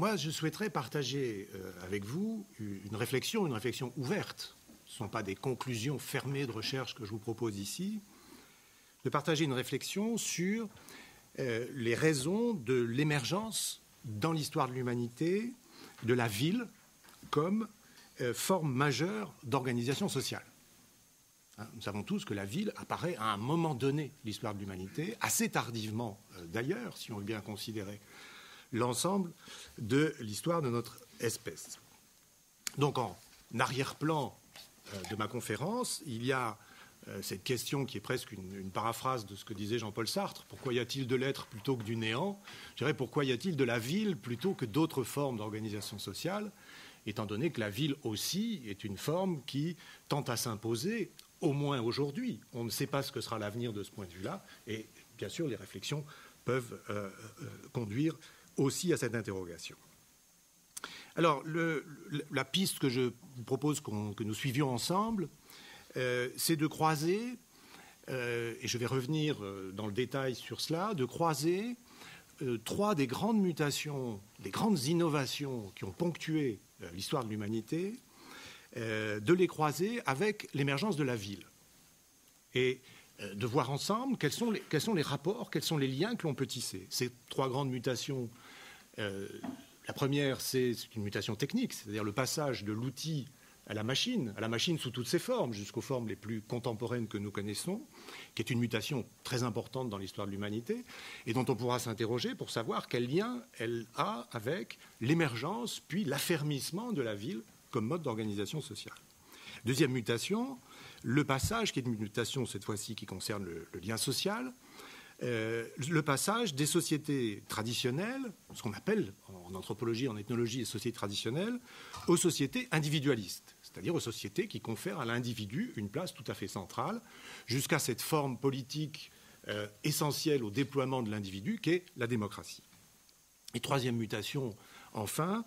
moi, je souhaiterais partager avec vous une réflexion ouverte. Ce ne sont pas des conclusions fermées de recherche que je vous propose ici. De partager une réflexion sur les raisons de l'émergence dans l'histoire de l'humanité de la ville comme forme majeure d'organisation sociale. Nous savons tous que la ville apparaît à un moment donné de l'histoire de l'humanité, assez tardivement d'ailleurs, si on veut bien considérer l'ensemble de l'histoire de notre espèce. Donc en arrière-plan de ma conférence, il y a cette question qui est presque une paraphrase de ce que disait Jean-Paul Sartre. Pourquoi y a-t-il de l'être plutôt que du néant ? Je dirais pourquoi y a-t-il de la ville plutôt que d'autres formes d'organisation sociale, étant donné que la ville aussi est une forme qui tente à s'imposer, au moins aujourd'hui. On ne sait pas ce que sera l'avenir de ce point de vue-là, et bien sûr les réflexions peuvent conduire aussi à cette interrogation. Alors, la piste que je vous propose que nous suivions ensemble, c'est de croiser, et je vais revenir dans le détail sur cela, de croiser trois des grandes mutations, des grandes innovations qui ont ponctué l'histoire de l'humanité, de les croiser avec l'émergence de la ville. Et de voir ensemble quels sont les rapports, quels sont les liens que l'on peut tisser. Ces trois grandes mutations, la première, c'est une mutation technique, c'est-à-dire le passage de l'outil à la machine sous toutes ses formes, jusqu'aux formes les plus contemporaines que nous connaissons, qui est une mutation très importante dans l'histoire de l'humanité, et dont on pourra s'interroger pour savoir quel lien elle a avec l'émergence, puis l'affermissement de la ville comme mode d'organisation sociale. Deuxième mutation, le passage, qui est une mutation cette fois-ci qui concerne le lien social, le passage des sociétés traditionnelles, ce qu'on appelle en anthropologie, en ethnologie les sociétés traditionnelles, aux sociétés individualistes, c'est-à-dire aux sociétés qui confèrent à l'individu une place tout à fait centrale, jusqu'à cette forme politique essentielle au déploiement de l'individu qu'est la démocratie. Et troisième mutation, enfin,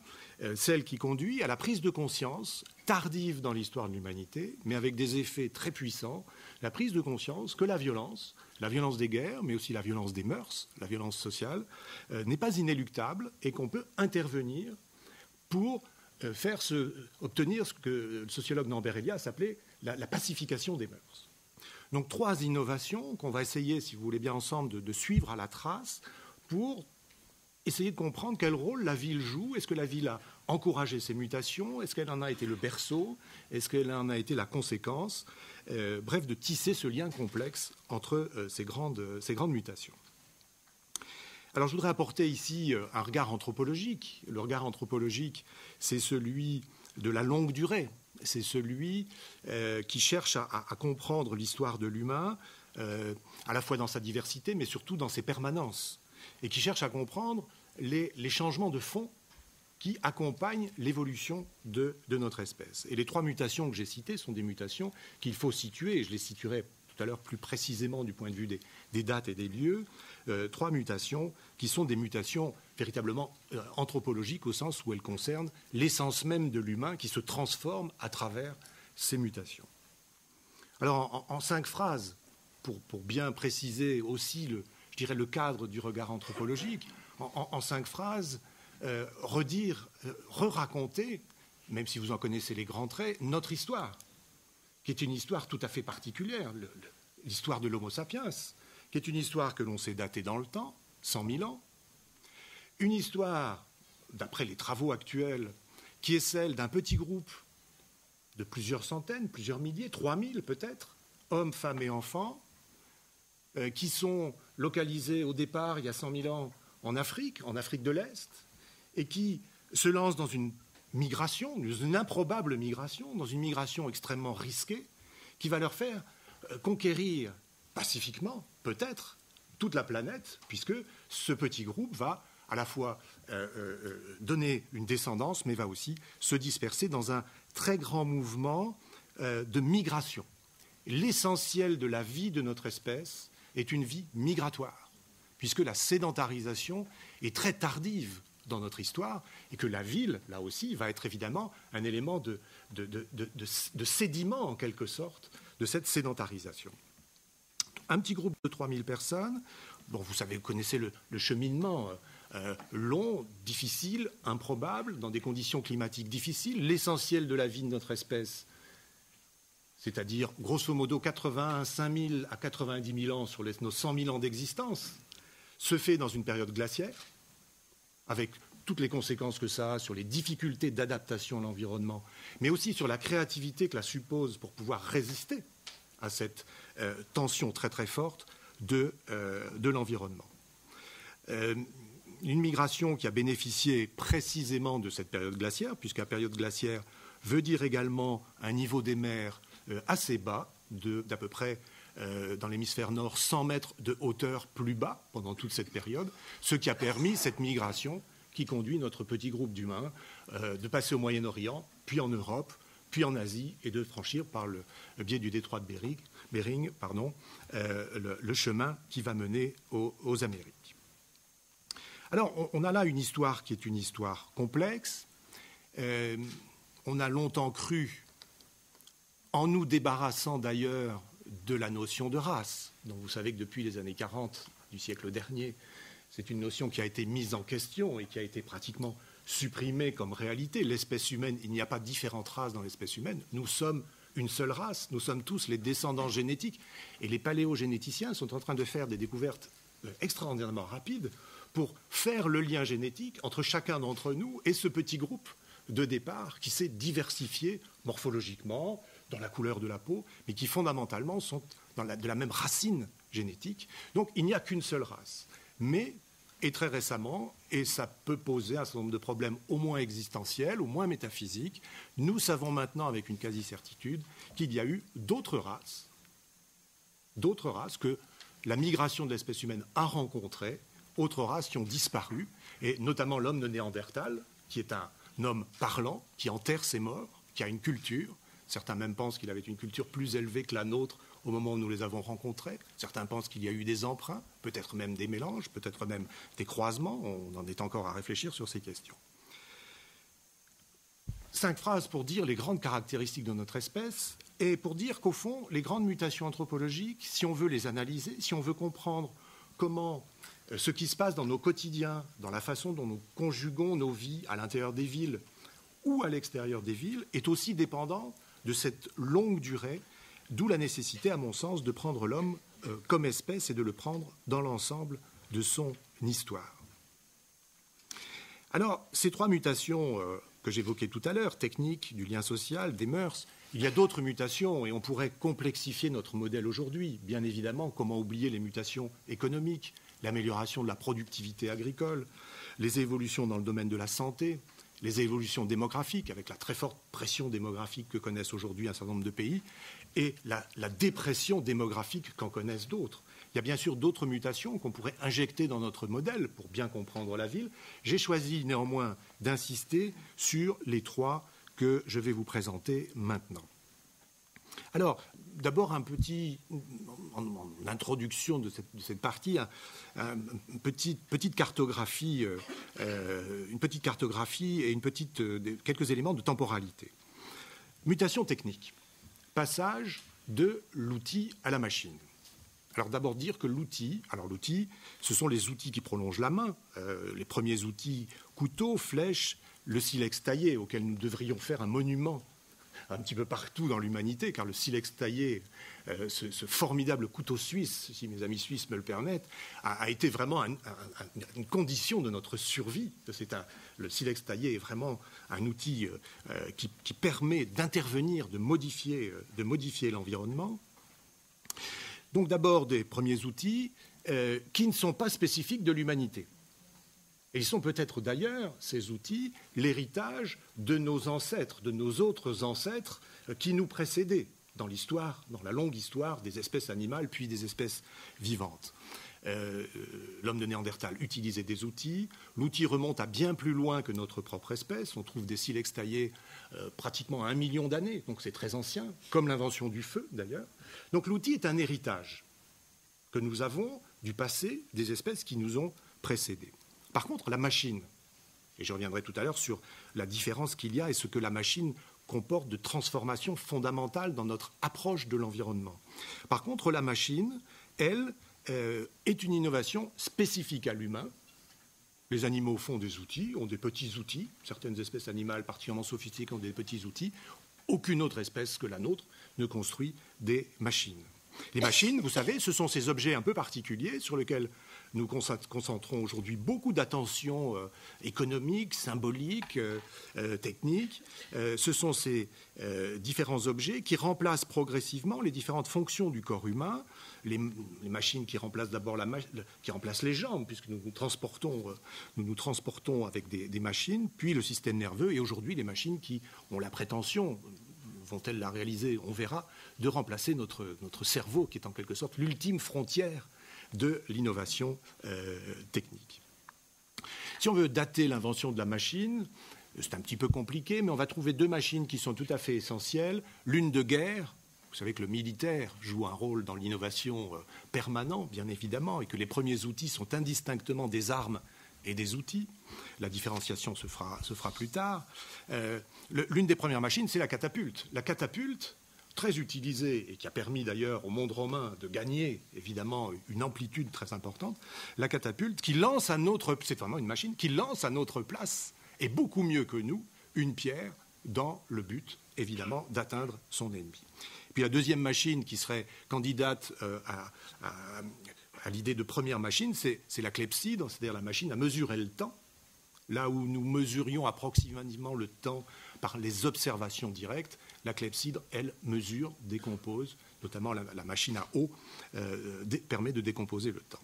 celle qui conduit à la prise de conscience tardive dans l'histoire de l'humanité, mais avec des effets très puissants, la prise de conscience que la violence des guerres, mais aussi la violence des mœurs, la violence sociale, n'est pas inéluctable et qu'on peut intervenir pour obtenir ce que le sociologue Norbert Elias appelait la pacification des mœurs. Donc trois innovations qu'on va essayer, si vous voulez bien ensemble, de suivre à la trace pour essayer de comprendre quel rôle la ville joue. Est-ce que la ville a encouragé ces mutations ? Est-ce qu'elle en a été le berceau ? Est-ce qu'elle en a été la conséquence ? Bref, de tisser ce lien complexe entre ces grandes mutations. Alors je voudrais apporter ici un regard anthropologique. Le regard anthropologique, c'est celui de la longue durée. C'est celui qui cherche à comprendre l'histoire de l'humain, à la fois dans sa diversité, mais surtout dans ses permanences, et qui cherche à comprendre les changements de fond qui accompagnent l'évolution de notre espèce. Et les trois mutations que j'ai citées sont des mutations qu'il faut situer, et je les situerai tout à l'heure plus précisément du point de vue des dates et des lieux, trois mutations qui sont des mutations véritablement anthropologiques au sens où elles concernent l'essence même de l'humain qui se transforme à travers ces mutations. Alors en 5 phrases, pour bien préciser aussi le cadre du regard anthropologique, en 5 phrases, re-raconter, même si vous en connaissez les grands traits, notre histoire, qui est une histoire tout à fait particulière, l'histoire de l'Homo sapiens, qui est une histoire que l'on sait dater dans le temps, 100 000 ans, une histoire, d'après les travaux actuels, qui est celle d'un petit groupe de plusieurs centaines, plusieurs milliers, 3000 peut-être, hommes, femmes et enfants, qui sont localisés au départ, il y a 100 000 ans, en Afrique de l'Est, et qui se lancent dans une migration, une improbable migration, dans une migration extrêmement risquée, qui va leur faire conquérir pacifiquement, peut-être, toute la planète, puisque ce petit groupe va à la fois donner une descendance, mais va aussi se disperser dans un très grand mouvement de migration. L'essentiel de la vie de notre espèce est une vie migratoire, puisque la sédentarisation est très tardive dans notre histoire, et que la ville, là aussi, va être évidemment un élément de sédiment, en quelque sorte, de cette sédentarisation. Un petit groupe de 3000 personnes, bon, vous savez, vous connaissez le cheminement long, difficile, improbable, dans des conditions climatiques difficiles. L'essentiel de la vie de notre espèce, c'est-à-dire grosso modo 85 000 à 90 000 ans sur nos 100 000 ans d'existence, se fait dans une période glaciaire, avec toutes les conséquences que ça a sur les difficultés d'adaptation à l'environnement, mais aussi sur la créativité que la suppose pour pouvoir résister à cette tension très très forte de l'environnement. Une migration qui a bénéficié précisément de cette période glaciaire, puisque la période glaciaire veut dire également un niveau des mers assez bas, d'à peu près dans l'hémisphère nord 100 mètres de hauteur plus bas pendant toute cette période, ce qui a permis cette migration qui conduit notre petit groupe d'humains de passer au Moyen-Orient, puis en Europe, puis en Asie, et de franchir par le biais du détroit de Bering, le chemin qui va mener aux Amériques. Alors, on a là une histoire qui est une histoire complexe. On a longtemps cru, en nous débarrassant d'ailleurs de la notion de race, dont vous savez que depuis les années 40 du siècle dernier, c'est une notion qui a été mise en question et qui a été pratiquement supprimée comme réalité. L'espèce humaine, il n'y a pas différentes races dans l'espèce humaine. Nous sommes une seule race, nous sommes tous les descendants génétiques. Et les paléogénéticiens sont en train de faire des découvertes extraordinairement rapides pour faire le lien génétique entre chacun d'entre nous et ce petit groupe de départ qui s'est diversifié morphologiquement, dans la couleur de la peau, mais qui fondamentalement sont de la même racine génétique. Donc il n'y a qu'une seule race. Mais, et très récemment, et ça peut poser un certain nombre de problèmes au moins existentiels, au moins métaphysiques, nous savons maintenant avec une quasi-certitude qu'il y a eu d'autres races que la migration de l'espèce humaine a rencontrées, autres races qui ont disparu, et notamment l'homme de Néandertal, qui est un homme parlant, qui enterre ses morts, qui a une culture. Certains même pensent qu'il avait une culture plus élevée que la nôtre au moment où nous les avons rencontrés. Certains pensent qu'il y a eu des emprunts, peut-être même des mélanges, peut-être même des croisements. On en est encore à réfléchir sur ces questions. 5 phrases pour dire les grandes caractéristiques de notre espèce et pour dire qu'au fond, les grandes mutations anthropologiques, si on veut les analyser, si on veut comprendre comment ce qui se passe dans nos quotidiens, dans la façon dont nous conjuguons nos vies à l'intérieur des villes ou à l'extérieur des villes, est aussi dépendant de cette longue durée, d'où la nécessité, à mon sens, de prendre l'homme comme espèce et de le prendre dans l'ensemble de son histoire. Alors, ces 3 mutations que j'évoquais tout à l'heure, techniques, du lien social, des mœurs, il y a d'autres mutations et on pourrait complexifier notre modèle aujourd'hui. Bien évidemment, comment oublier les mutations économiques, l'amélioration de la productivité agricole, les évolutions dans le domaine de la santé, les évolutions démographiques, avec la très forte pression démographique que connaissent aujourd'hui un certain nombre de pays, et la dépression démographique qu'en connaissent d'autres. Il y a bien sûr d'autres mutations qu'on pourrait injecter dans notre modèle pour bien comprendre la ville. J'ai choisi néanmoins d'insister sur les 3 que je vais vous présenter maintenant. Alors, d'abord en introduction de cette partie, une petite cartographie et quelques éléments de temporalité. Mutation technique, passage de l'outil à la machine. Alors d'abord dire que l'outil, ce sont les outils qui prolongent la main, les premiers outils, couteau, flèche, le silex taillé, auquel nous devrions faire un monument un petit peu partout dans l'humanité, car le silex taillé, ce formidable couteau suisse, si mes amis suisses me le permettent, a été vraiment une condition de notre survie. Le silex taillé est vraiment un outil qui permet d'intervenir, de modifier l'environnement. Donc d'abord des premiers outils qui ne sont pas spécifiques de l'humanité. Et ils sont peut-être d'ailleurs, ces outils, l'héritage de nos ancêtres, de nos autres ancêtres qui nous précédaient dans l'histoire, dans la longue histoire des espèces animales puis des espèces vivantes. L'homme de Néandertal utilisait des outils. L'outil remonte à bien plus loin que notre propre espèce. On trouve des silex taillés pratiquement à 1 million d'années, donc c'est très ancien, comme l'invention du feu d'ailleurs. Donc l'outil est un héritage que nous avons du passé des espèces qui nous ont précédés. Par contre, la machine, et je reviendrai tout à l'heure sur la différence qu'il y a et ce que la machine comporte de transformation fondamentale dans notre approche de l'environnement. Par contre, la machine, elle, est une innovation spécifique à l'humain Les animaux font des outils, ont des petits outils. Certaines espèces animales particulièrement sophistiquées ont des petits outils. Aucune autre espèce que la nôtre ne construit des machines. Les machines, vous savez, ce sont ces objets un peu particuliers sur lesquels nous concentrons aujourd'hui beaucoup d'attention économique, symbolique, technique. Ce sont ces différents objets qui remplacent progressivement les différentes fonctions du corps humain. Les machines qui remplacent d'abord qui remplacent les jambes, puisque nous nous transportons avec des machines, puis le système nerveux, et aujourd'hui les machines qui ont la prétention, vont-elles la réaliser, on verra, de remplacer notre cerveau, qui est en quelque sorte l'ultime frontière de l'innovation technique. Si on veut dater l'invention de la machine, c'est un petit peu compliqué, mais on va trouver deux machines qui sont tout à fait essentielles. L'une de guerre. Vous savez que le militaire joue un rôle dans l'innovation permanent, bien évidemment, et que les premiers outils sont indistinctement des armes et des outils. La différenciation se fera plus tard. L'une des premières machines, c'est la catapulte. La catapulte, très utilisée et qui a permis d'ailleurs au monde romain de gagner évidemment une amplitude très importante, la catapulte qui lance c'est vraiment une machine qui lance à notre place, et beaucoup mieux que nous, une pierre dans le but évidemment d'atteindre son ennemi. Puis la deuxième machine qui serait candidate à l'idée de première machine, c'est la clepsydre, c'est-à-dire la machine à mesurer le temps. Là où nous mesurions approximativement le temps par les observations directes, la clepsydre, elle, mesure, décompose, notamment la machine à eau permet de décomposer le temps.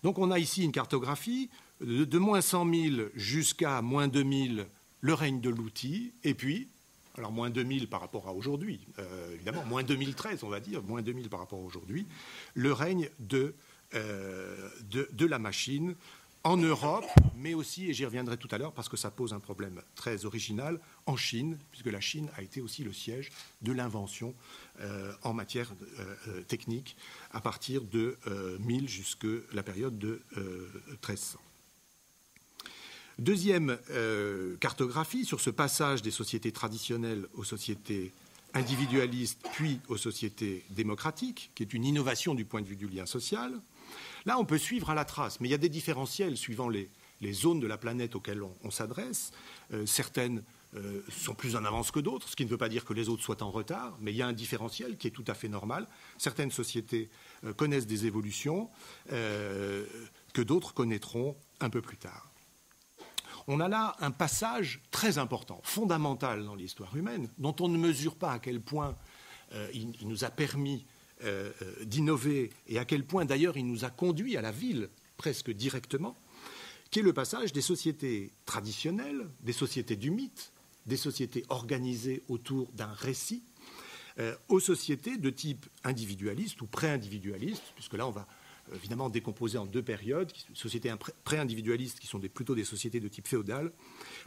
Donc on a ici une cartographie de moins 100 000 jusqu'à moins 2000, le règne de l'outil, et puis, alors moins 2000 par rapport à aujourd'hui, évidemment, moins 2013 on va dire, moins 2000 par rapport à aujourd'hui, le règne de la machine, en Europe, mais aussi, et j'y reviendrai tout à l'heure parce que ça pose un problème très original, en Chine, puisque la Chine a été aussi le siège de l'invention en matière technique à partir de 1000 jusqu'à la période de 1300. Deuxième cartographie sur ce passage des sociétés traditionnelles aux sociétés individualistes puis aux sociétés démocratiques, qui est une innovation du point de vue du lien social. Là, on peut suivre à la trace, mais il y a des différentiels suivant les zones de la planète auxquelles on s'adresse. Certaines sont plus en avance que d'autres, ce qui ne veut pas dire que les autres soient en retard, mais il y a un différentiel qui est tout à fait normal. Certaines sociétés connaissent des évolutions que d'autres connaîtront un peu plus tard. On a là un passage très important, fondamental dans l'histoire humaine, dont on ne mesure pas à quel point il nous a permis d'innover et à quel point d'ailleurs il nous a conduit à la ville presque directement, qui est le passage des sociétés traditionnelles, des sociétés du mythe, des sociétés organisées autour d'un récit, aux sociétés de type individualiste ou pré-individualiste, puisque là on va évidemment décomposer en deux périodes, sociétés pré-individualistes qui sont plutôt des sociétés de type féodal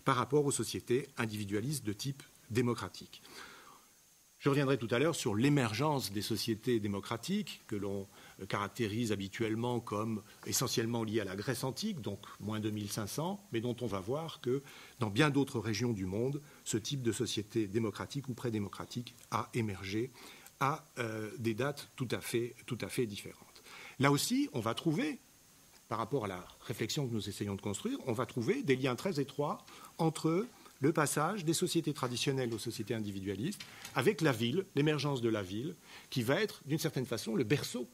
par rapport aux sociétés individualistes de type démocratique. Je reviendrai tout à l'heure sur l'émergence des sociétés démocratiques que l'on caractérise habituellement comme essentiellement liées à la Grèce antique, donc moins 2500, mais dont on va voir que dans bien d'autres régions du monde, ce type de société démocratique ou pré-démocratique a émergé à des dates tout à fait différentes. Là aussi, on va trouver, par rapport à la réflexion que nous essayons de construire, on va trouver des liens très étroits entre le passage des sociétés traditionnelles aux sociétés individualistes, avec la ville, l'émergence de la ville, qui va être, d'une certaine façon, le berceau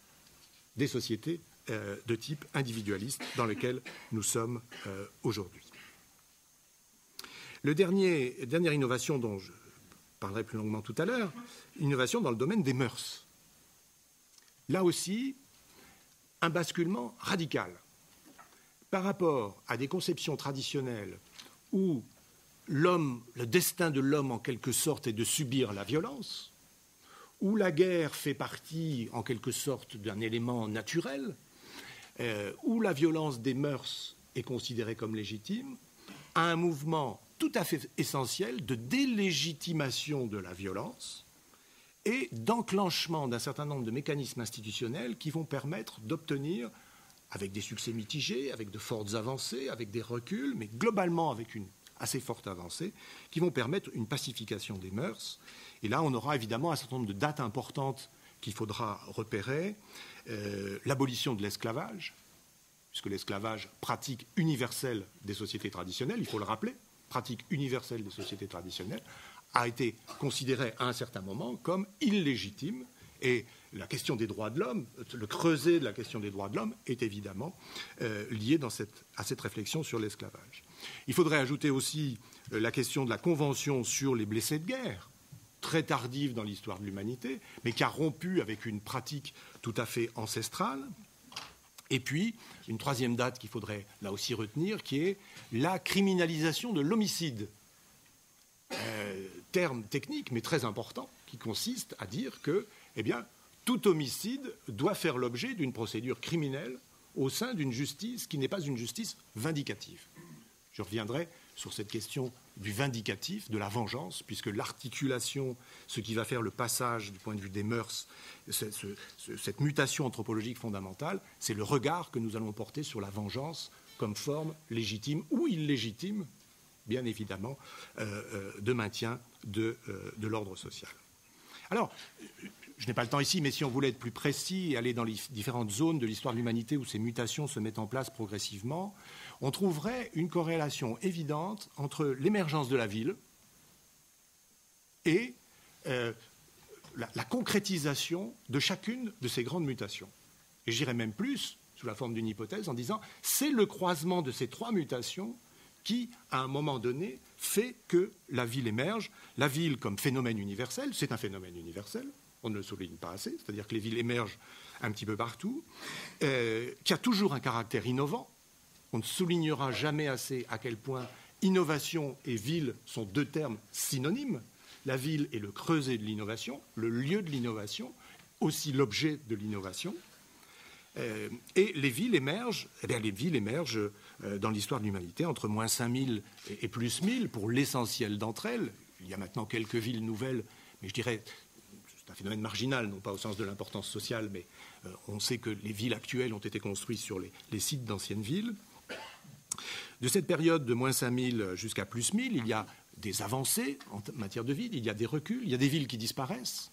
des sociétés de type individualiste dans lesquelles nous sommes aujourd'hui. La dernière innovation dont je parlerai plus longuement tout à l'heure, innovation dans le domaine des mœurs. Là aussi, un basculement radical par rapport à des conceptions traditionnelles où le destin de l'homme, en quelque sorte, est de subir la violence, où la guerre fait partie, en quelque sorte, d'un élément naturel, où la violence des mœurs est considérée comme légitime, à un mouvement tout à fait essentiel de délégitimation de la violence et d'enclenchement d'un certain nombre de mécanismes institutionnels qui vont permettre d'obtenir, avec des succès mitigés, avec de fortes avancées, avec des reculs, mais globalement avec une assez forte avancée, qui vont permettre une pacification des mœurs. Et là, on aura évidemment un certain nombre de dates importantes qu'il faudra repérer. L'abolition de l'esclavage, puisque l'esclavage, pratique universelle des sociétés traditionnelles, il faut le rappeler, pratique universelle des sociétés traditionnelles, a été considéré à un certain moment comme illégitime. Et la question des droits de l'homme, le creuset de la question des droits de l'homme est évidemment lié à cette réflexion sur l'esclavage. Il faudrait ajouter aussi la question de la Convention sur les blessés de guerre, très tardive dans l'histoire de l'humanité, mais qui a rompu avec une pratique tout à fait ancestrale. Et puis, une troisième date qu'il faudrait là aussi retenir, qui est la criminalisation de l'homicide. Terme technique, mais très important, qui consiste à dire que, eh bien, tout homicide doit faire l'objet d'une procédure criminelle au sein d'une justice qui n'est pas une justice vindicative. Je reviendrai sur cette question du vindicatif, de la vengeance, puisque l'articulation, ce qui va faire le passage du point de vue des mœurs, cette mutation anthropologique fondamentale, c'est le regard que nous allons porter sur la vengeance comme forme légitime ou illégitime, bien évidemment, de maintien de l'ordre social. Alors, je n'ai pas le temps ici, mais si on voulait être plus précis et aller dans les différentes zones de l'histoire de l'humanité où ces mutations se mettent en place progressivement, on trouverait une corrélation évidente entre l'émergence de la ville et la concrétisation de chacune de ces grandes mutations. Et j'irais même plus, sous la forme d'une hypothèse, en disant c'est le croisement de ces trois mutations qui, à un moment donné, fait que la ville émerge. La ville comme phénomène universel, c'est un phénomène universel, on ne le souligne pas assez, c'est-à-dire que les villes émergent un petit peu partout, qui a toujours un caractère innovant. On ne soulignera jamais assez à quel point innovation et ville sont deux termes synonymes. La ville est le creuset de l'innovation, le lieu de l'innovation, aussi l'objet de l'innovation. Et les villes émergent, dans l'histoire de l'humanité entre moins 5000 et plus 1000 pour l'essentiel d'entre elles. Il y a maintenant quelques villes nouvelles, mais je dirais c'est un phénomène marginal, non pas au sens de l'importance sociale, mais on sait que les villes actuelles ont été construites sur les sites d'anciennes villes. De cette période de moins 5000 jusqu'à plus 1000, il y a des avancées en matière de ville, il y a des reculs, il y a des villes qui disparaissent.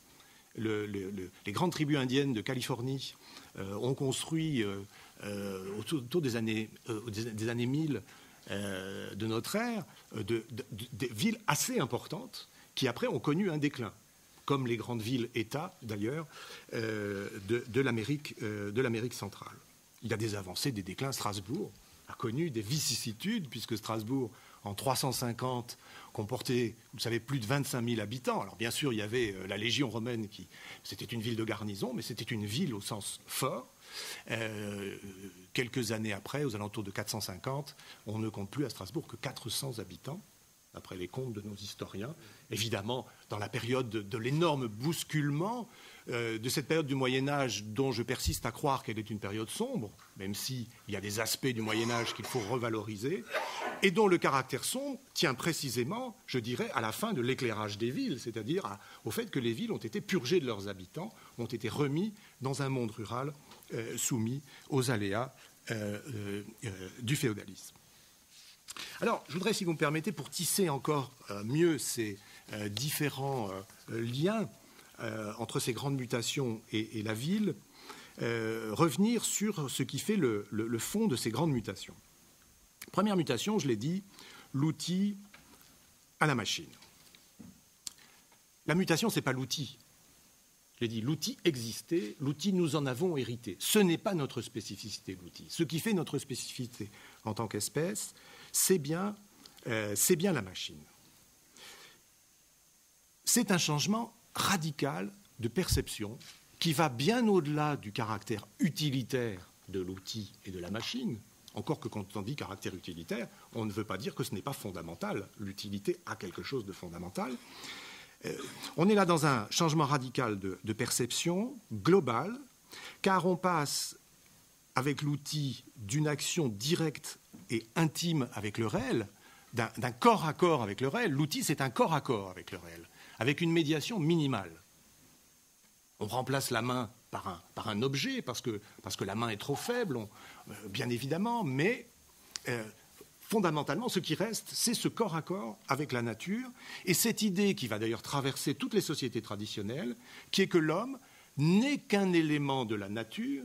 Les grandes tribus indiennes de Californie ont construit autour des années 1000 de notre ère des villes assez importantes qui après ont connu un déclin, comme les grandes villes-États d'ailleurs de l'Amérique centrale. Il y a des avancées, des déclins. Strasbourg a connu des vicissitudes puisque Strasbourg en 350 comportait, vous le savez, plus de 25 000 habitants. Alors bien sûr, il y avait la Légion romaine c'était une ville de garnison, mais c'était une ville au sens fort. Quelques années après, aux alentours de 450, on ne compte plus à Strasbourg que 400 habitants, d'après les comptes de nos historiens. Évidemment, dans la période de l'énorme bousculement, de cette période du Moyen-Âge dont je persiste à croire qu'elle est une période sombre, même s'il y a des aspects du Moyen-Âge qu'il faut revaloriser, et dont le caractère sombre tient précisément, je dirais, à la fin de l'éclairage des villes, c'est-à-dire au fait que les villes ont été purgées de leurs habitants, ont été remis dans un monde rural soumis aux aléas du féodalisme. Alors, je voudrais, si vous me permettez, pour tisser encore mieux ces différents liens entre ces grandes mutations et la ville, revenir sur ce qui fait le fond de ces grandes mutations. Première mutation, je l'ai dit, l'outil à la machine. La mutation, ce n'est pas l'outil. Je l'ai dit, l'outil existait, l'outil nous en avons hérité. Ce n'est pas notre spécificité, l'outil. Ce qui fait notre spécificité en tant qu'espèce, c'est bien la machine. C'est un changement radical de perception qui va bien au-delà du caractère utilitaire de l'outil et de la machine. Encore que quand on dit caractère utilitaire, on ne veut pas dire que ce n'est pas fondamental. L'utilité a quelque chose de fondamental. On est là dans un changement radical de perception globale, car on passe avec l'outil d'une action directe et intime avec le réel, d'un corps à corps avec le réel. L'outil, c'est un corps à corps avec le réel, avec une médiation minimale. On remplace la main par un objet, parce que la main est trop faible, bien évidemment, mais fondamentalement, ce qui reste, c'est ce corps à corps avec la nature, et cette idée qui va d'ailleurs traverser toutes les sociétés traditionnelles, qui est que l'homme n'est qu'un élément de la nature,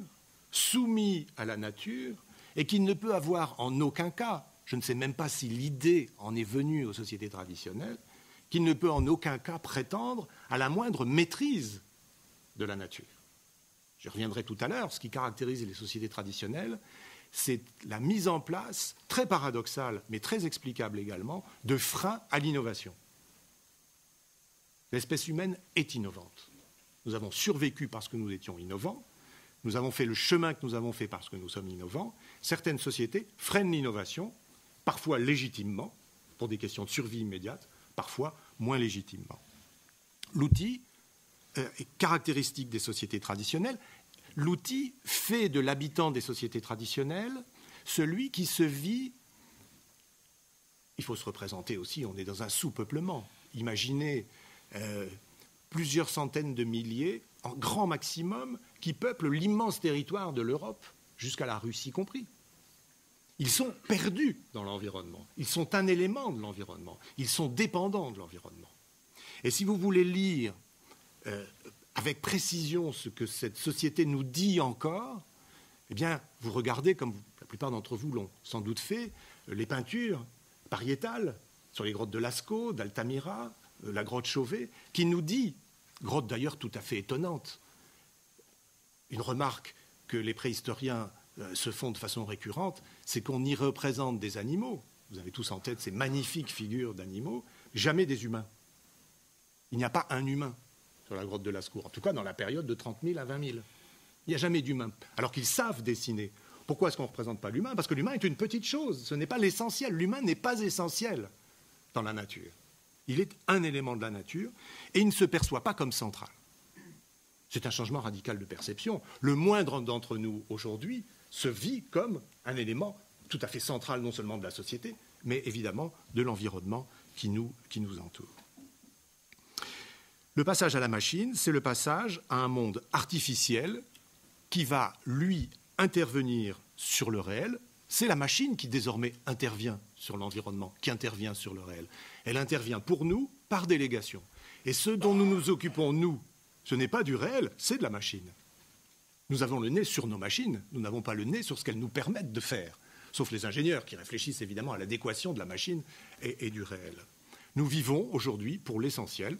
soumis à la nature, et qu'il ne peut avoir en aucun cas, je ne sais même pas si l'idée en est venue aux sociétés traditionnelles, qu'il ne peut en aucun cas prétendre à la moindre maîtrise de la nature. Je reviendrai tout à l'heure, ce qui caractérise les sociétés traditionnelles, c'est la mise en place, très paradoxale, mais très explicable également, de freins à l'innovation. L'espèce humaine est innovante. Nous avons survécu parce que nous étions innovants. Nous avons fait le chemin que nous avons fait parce que nous sommes innovants. Certaines sociétés freinent l'innovation, parfois légitimement, pour des questions de survie immédiate, parfois moins légitimement. L'outil est caractéristique des sociétés traditionnelles. L'outil fait de l'habitant des sociétés traditionnelles celui qui se vit. Il faut se représenter aussi, on est dans un sous-peuplement. Imaginez plusieurs centaines de milliers, en grand maximum, qui peuplent l'immense territoire de l'Europe, jusqu'à la Russie compris. Ils sont perdus dans l'environnement. Ils sont un élément de l'environnement. Ils sont dépendants de l'environnement. Et si vous voulez lire avec précision ce que cette société nous dit encore, eh bien, vous regardez, comme la plupart d'entre vous l'ont sans doute fait, les peintures pariétales sur les grottes de Lascaux, d'Altamira, la grotte Chauvet, qui nous dit, grotte d'ailleurs tout à fait étonnante, une remarque que les préhistoriens se font de façon récurrente, c'est qu'on y représente des animaux. Vous avez tous en tête ces magnifiques figures d'animaux, jamais des humains. Il n'y a pas un humain sur la grotte de Lascaux, en tout cas dans la période de 30 000 à 20 000. Il n'y a jamais d'humain, alors qu'ils savent dessiner. Pourquoi est-ce qu'on ne représente pas l'humain? Parce que l'humain est une petite chose, ce n'est pas l'essentiel. L'humain n'est pas essentiel dans la nature. Il est un élément de la nature et il ne se perçoit pas comme central. C'est un changement radical de perception. Le moindre d'entre nous aujourd'hui se vit comme un élément tout à fait central non seulement de la société, mais évidemment de l'environnement qui nous entoure. Le passage à la machine, c'est le passage à un monde artificiel qui va, lui, intervenir sur le réel. C'est la machine qui désormais intervient sur l'environnement, qui intervient sur le réel. Elle intervient pour nous par délégation. Et ce dont nous nous occupons, nous, ce n'est pas du réel, c'est de la machine. Nous avons le nez sur nos machines, nous n'avons pas le nez sur ce qu'elles nous permettent de faire, sauf les ingénieurs qui réfléchissent évidemment à l'adéquation de la machine et du réel. Nous vivons aujourd'hui, pour l'essentiel,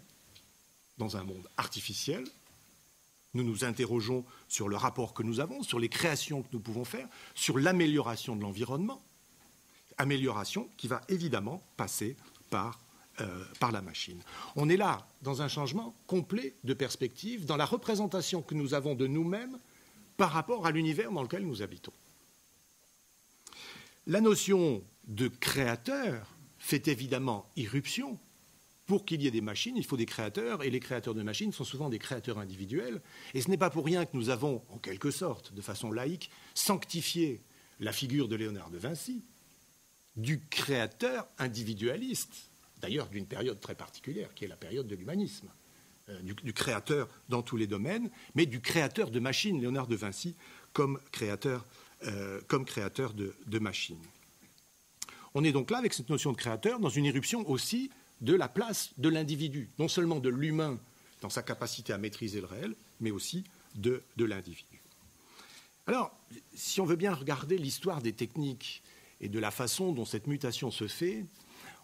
dans un monde artificiel. Nous nous interrogeons sur le rapport que nous avons, sur les créations que nous pouvons faire, sur l'amélioration de l'environnement, amélioration qui va évidemment passer par la machine. On est là dans un changement complet de perspective, dans la représentation que nous avons de nous-mêmes par rapport à l'univers dans lequel nous habitons. La notion de créateur fait évidemment irruption. Pour qu'il y ait des machines, il faut des créateurs, et les créateurs de machines sont souvent des créateurs individuels. Et ce n'est pas pour rien que nous avons, en quelque sorte, de façon laïque, sanctifié la figure de Léonard de Vinci, du créateur individualiste, d'ailleurs d'une période très particulière, qui est la période de l'humanisme, du créateur dans tous les domaines, mais du créateur de machines, Léonard de Vinci, comme créateur de machines. On est donc là, avec cette notion de créateur, dans une irruption aussi de la place de l'individu, non seulement de l'humain dans sa capacité à maîtriser le réel, mais aussi de l'individu. Alors, si on veut bien regarder l'histoire des techniques et de la façon dont cette mutation se fait,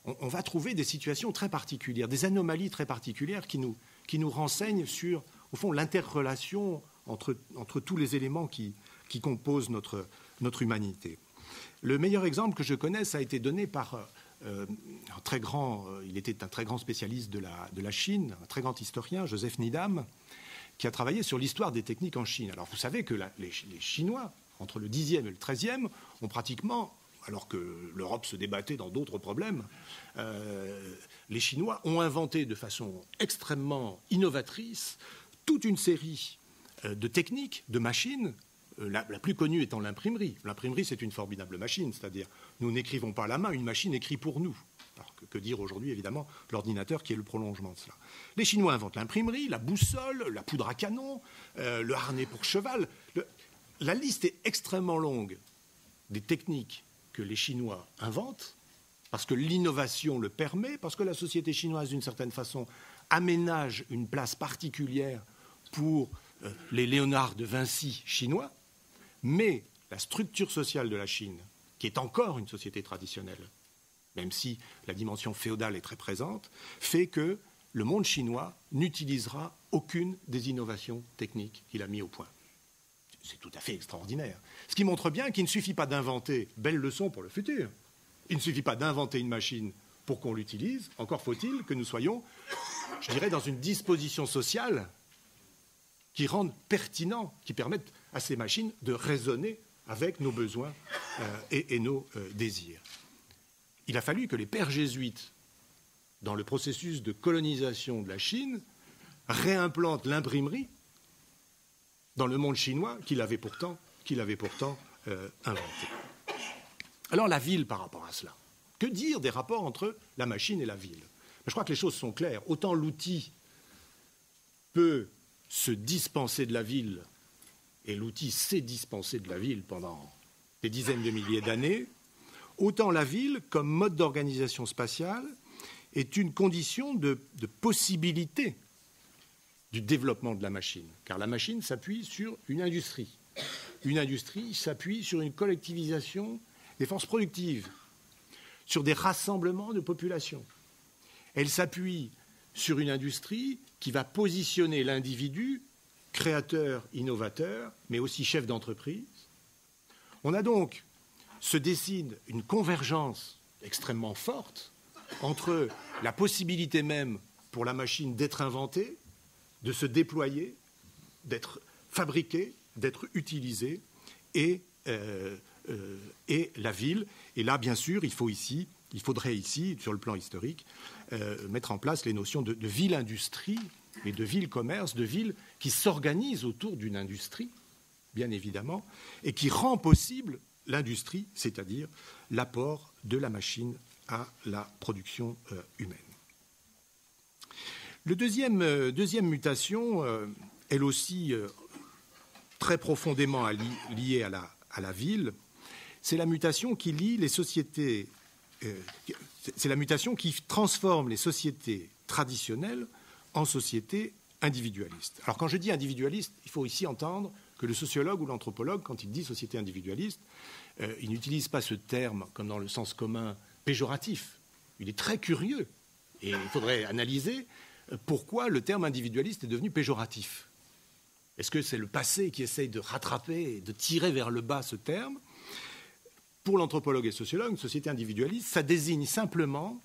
on va trouver des situations très particulières, des anomalies très particulières qui nous renseignent sur, au fond, l'interrelation entre tous les éléments qui composent notre humanité. Le meilleur exemple que je connaisse a été donné par il était un très grand spécialiste de la Chine, un très grand historien, Joseph Needham, qui a travaillé sur l'histoire des techniques en Chine. Alors vous savez que les Chinois, entre le Xe et le XIIIe, ont pratiquement, alors que l'Europe se débattait dans d'autres problèmes, les Chinois ont inventé de façon extrêmement innovatrice toute une série de techniques, de machines. La plus connue étant l'imprimerie. L'imprimerie, c'est une formidable machine, c'est-à-dire nous n'écrivons pas à la main, une machine écrit pour nous. Alors que dire aujourd'hui, évidemment, l'ordinateur qui est le prolongement de cela. Les Chinois inventent l'imprimerie, la boussole, la poudre à canon, le harnais pour cheval. La liste est extrêmement longue des techniques que les Chinois inventent, parce que l'innovation le permet, parce que la société chinoise, d'une certaine façon, aménage une place particulière pour les Léonard de Vinci chinois. Mais la structure sociale de la Chine, qui est encore une société traditionnelle, même si la dimension féodale est très présente, fait que le monde chinois n'utilisera aucune des innovations techniques qu'il a mis au point. C'est tout à fait extraordinaire. Ce qui montre bien qu'il ne suffit pas d'inventer, belle leçon pour le futur, il ne suffit pas d'inventer une machine pour qu'on l'utilise, encore faut-il que nous soyons, je dirais, dans une disposition sociale qui rende pertinent, qui permette à ces machines de raisonner avec nos besoins et nos désirs. Il a fallu que les pères jésuites, dans le processus de colonisation de la Chine, réimplantent l'imprimerie dans le monde chinois qu'il avait pourtant inventé. Alors la ville par rapport à cela. Que dire des rapports entre la machine et la ville? Je crois que les choses sont claires. Autant l'outil peut se dispenser de la ville, et l'outil s'est dispensé de la ville pendant des dizaines de milliers d'années, autant la ville, comme mode d'organisation spatiale, est une condition de possibilité du développement de la machine. Car la machine s'appuie sur une industrie. Une industrie s'appuie sur une collectivisation des forces productives, sur des rassemblements de population. Elle s'appuie sur une industrie qui va positionner l'individu, créateur, innovateur, mais aussi chef d'entreprise. On a donc, se dessine une convergence extrêmement forte entre la possibilité même pour la machine d'être inventée, de se déployer, d'être fabriquée, d'être utilisée, et la ville. Et là, bien sûr, il faudrait ici, sur le plan historique, mettre en place les notions de ville-industrie et de ville-commerce, de ville qui s'organise autour d'une industrie, bien évidemment, et qui rend possible l'industrie, c'est-à-dire l'apport de la machine à la production humaine. La deuxième mutation, elle aussi très profondément liée à la ville, c'est la mutation qui lie les sociétés, c'est la mutation qui transforme les sociétés traditionnelles en sociétés individualistes. Alors quand je dis individualiste, il faut ici entendre que le sociologue ou l'anthropologue, quand il dit société individualiste, il n'utilise pas ce terme comme dans le sens commun péjoratif. Il est très curieux et il faudrait analyser pourquoi le terme individualiste est devenu péjoratif. Est-ce que c'est le passé qui essaye de rattraper et de tirer vers le bas ce terme? Pour l'anthropologue et le sociologue, une société individualiste, ça désigne simplement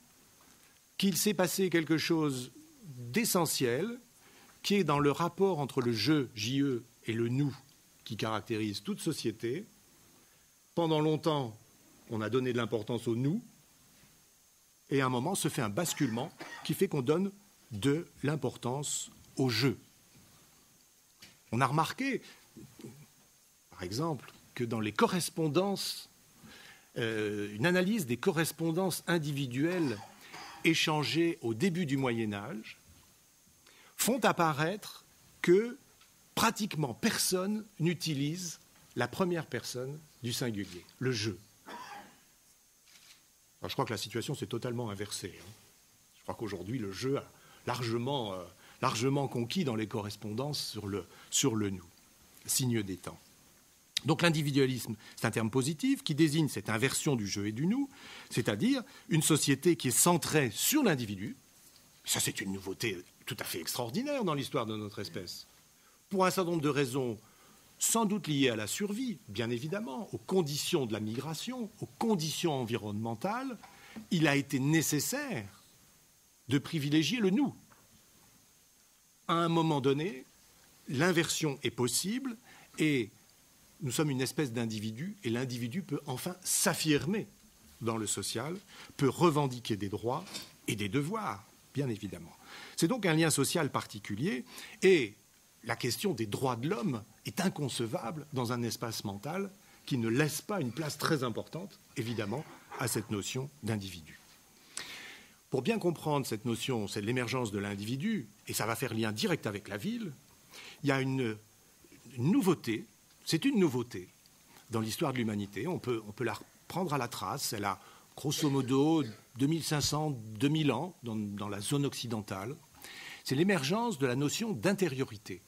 qu'il s'est passé quelque chose d'essentiel qui est dans le rapport entre le je, JE, et le nous qui caractérise toute société. Pendant longtemps, on a donné de l'importance au nous, et à un moment se fait un basculement qui fait qu'on donne de l'importance au je. On a remarqué, par exemple, que dans les correspondances, une analyse des correspondances individuelles échangées au début du Moyen-Âge font apparaître que pratiquement personne n'utilise la première personne du singulier, le je. Alors, je crois que la situation s'est totalement inversée. Je crois qu'aujourd'hui, le je a largement conquis dans les correspondances sur le nous, signe des temps. Donc l'individualisme, c'est un terme positif qui désigne cette inversion du je et du nous, c'est-à-dire une société qui est centrée sur l'individu. Ça, c'est une nouveauté tout à fait extraordinaire dans l'histoire de notre espèce. Pour un certain nombre de raisons, sans doute liées à la survie, bien évidemment, aux conditions de la migration, aux conditions environnementales, il a été nécessaire de privilégier le nous. À un moment donné, l'inversion est possible et nous sommes une espèce d'individu et l'individu peut enfin s'affirmer dans le social, peut revendiquer des droits et des devoirs, bien évidemment. C'est donc un lien social particulier et la question des droits de l'homme est inconcevable dans un espace mental qui ne laisse pas une place très importante, évidemment, à cette notion d'individu. Pour bien comprendre cette notion, c'est l'émergence de l'individu, et ça va faire lien direct avec la ville, il y a une nouveauté, c'est une nouveauté dans l'histoire de l'humanité, on peut la prendre à la trace, elle a grosso modo 2500-2000 ans dans la zone occidentale, c'est l'émergence de la notion d'intériorité.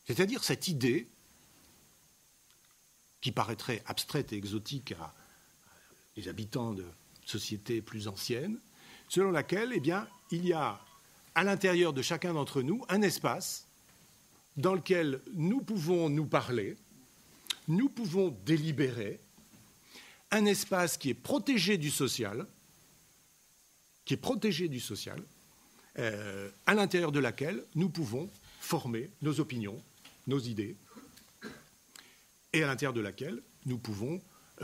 C'est-à-dire cette idée qui paraîtrait abstraite et exotique à les habitants de sociétés plus anciennes, selon laquelle, eh bien, il y a à l'intérieur de chacun d'entre nous un espace dans lequel nous pouvons nous parler, nous pouvons délibérer, un espace qui est protégé du social, à l'intérieur de laquelle nous pouvons former nos opinions, nos idées, et à l'intérieur de laquelle nous pouvons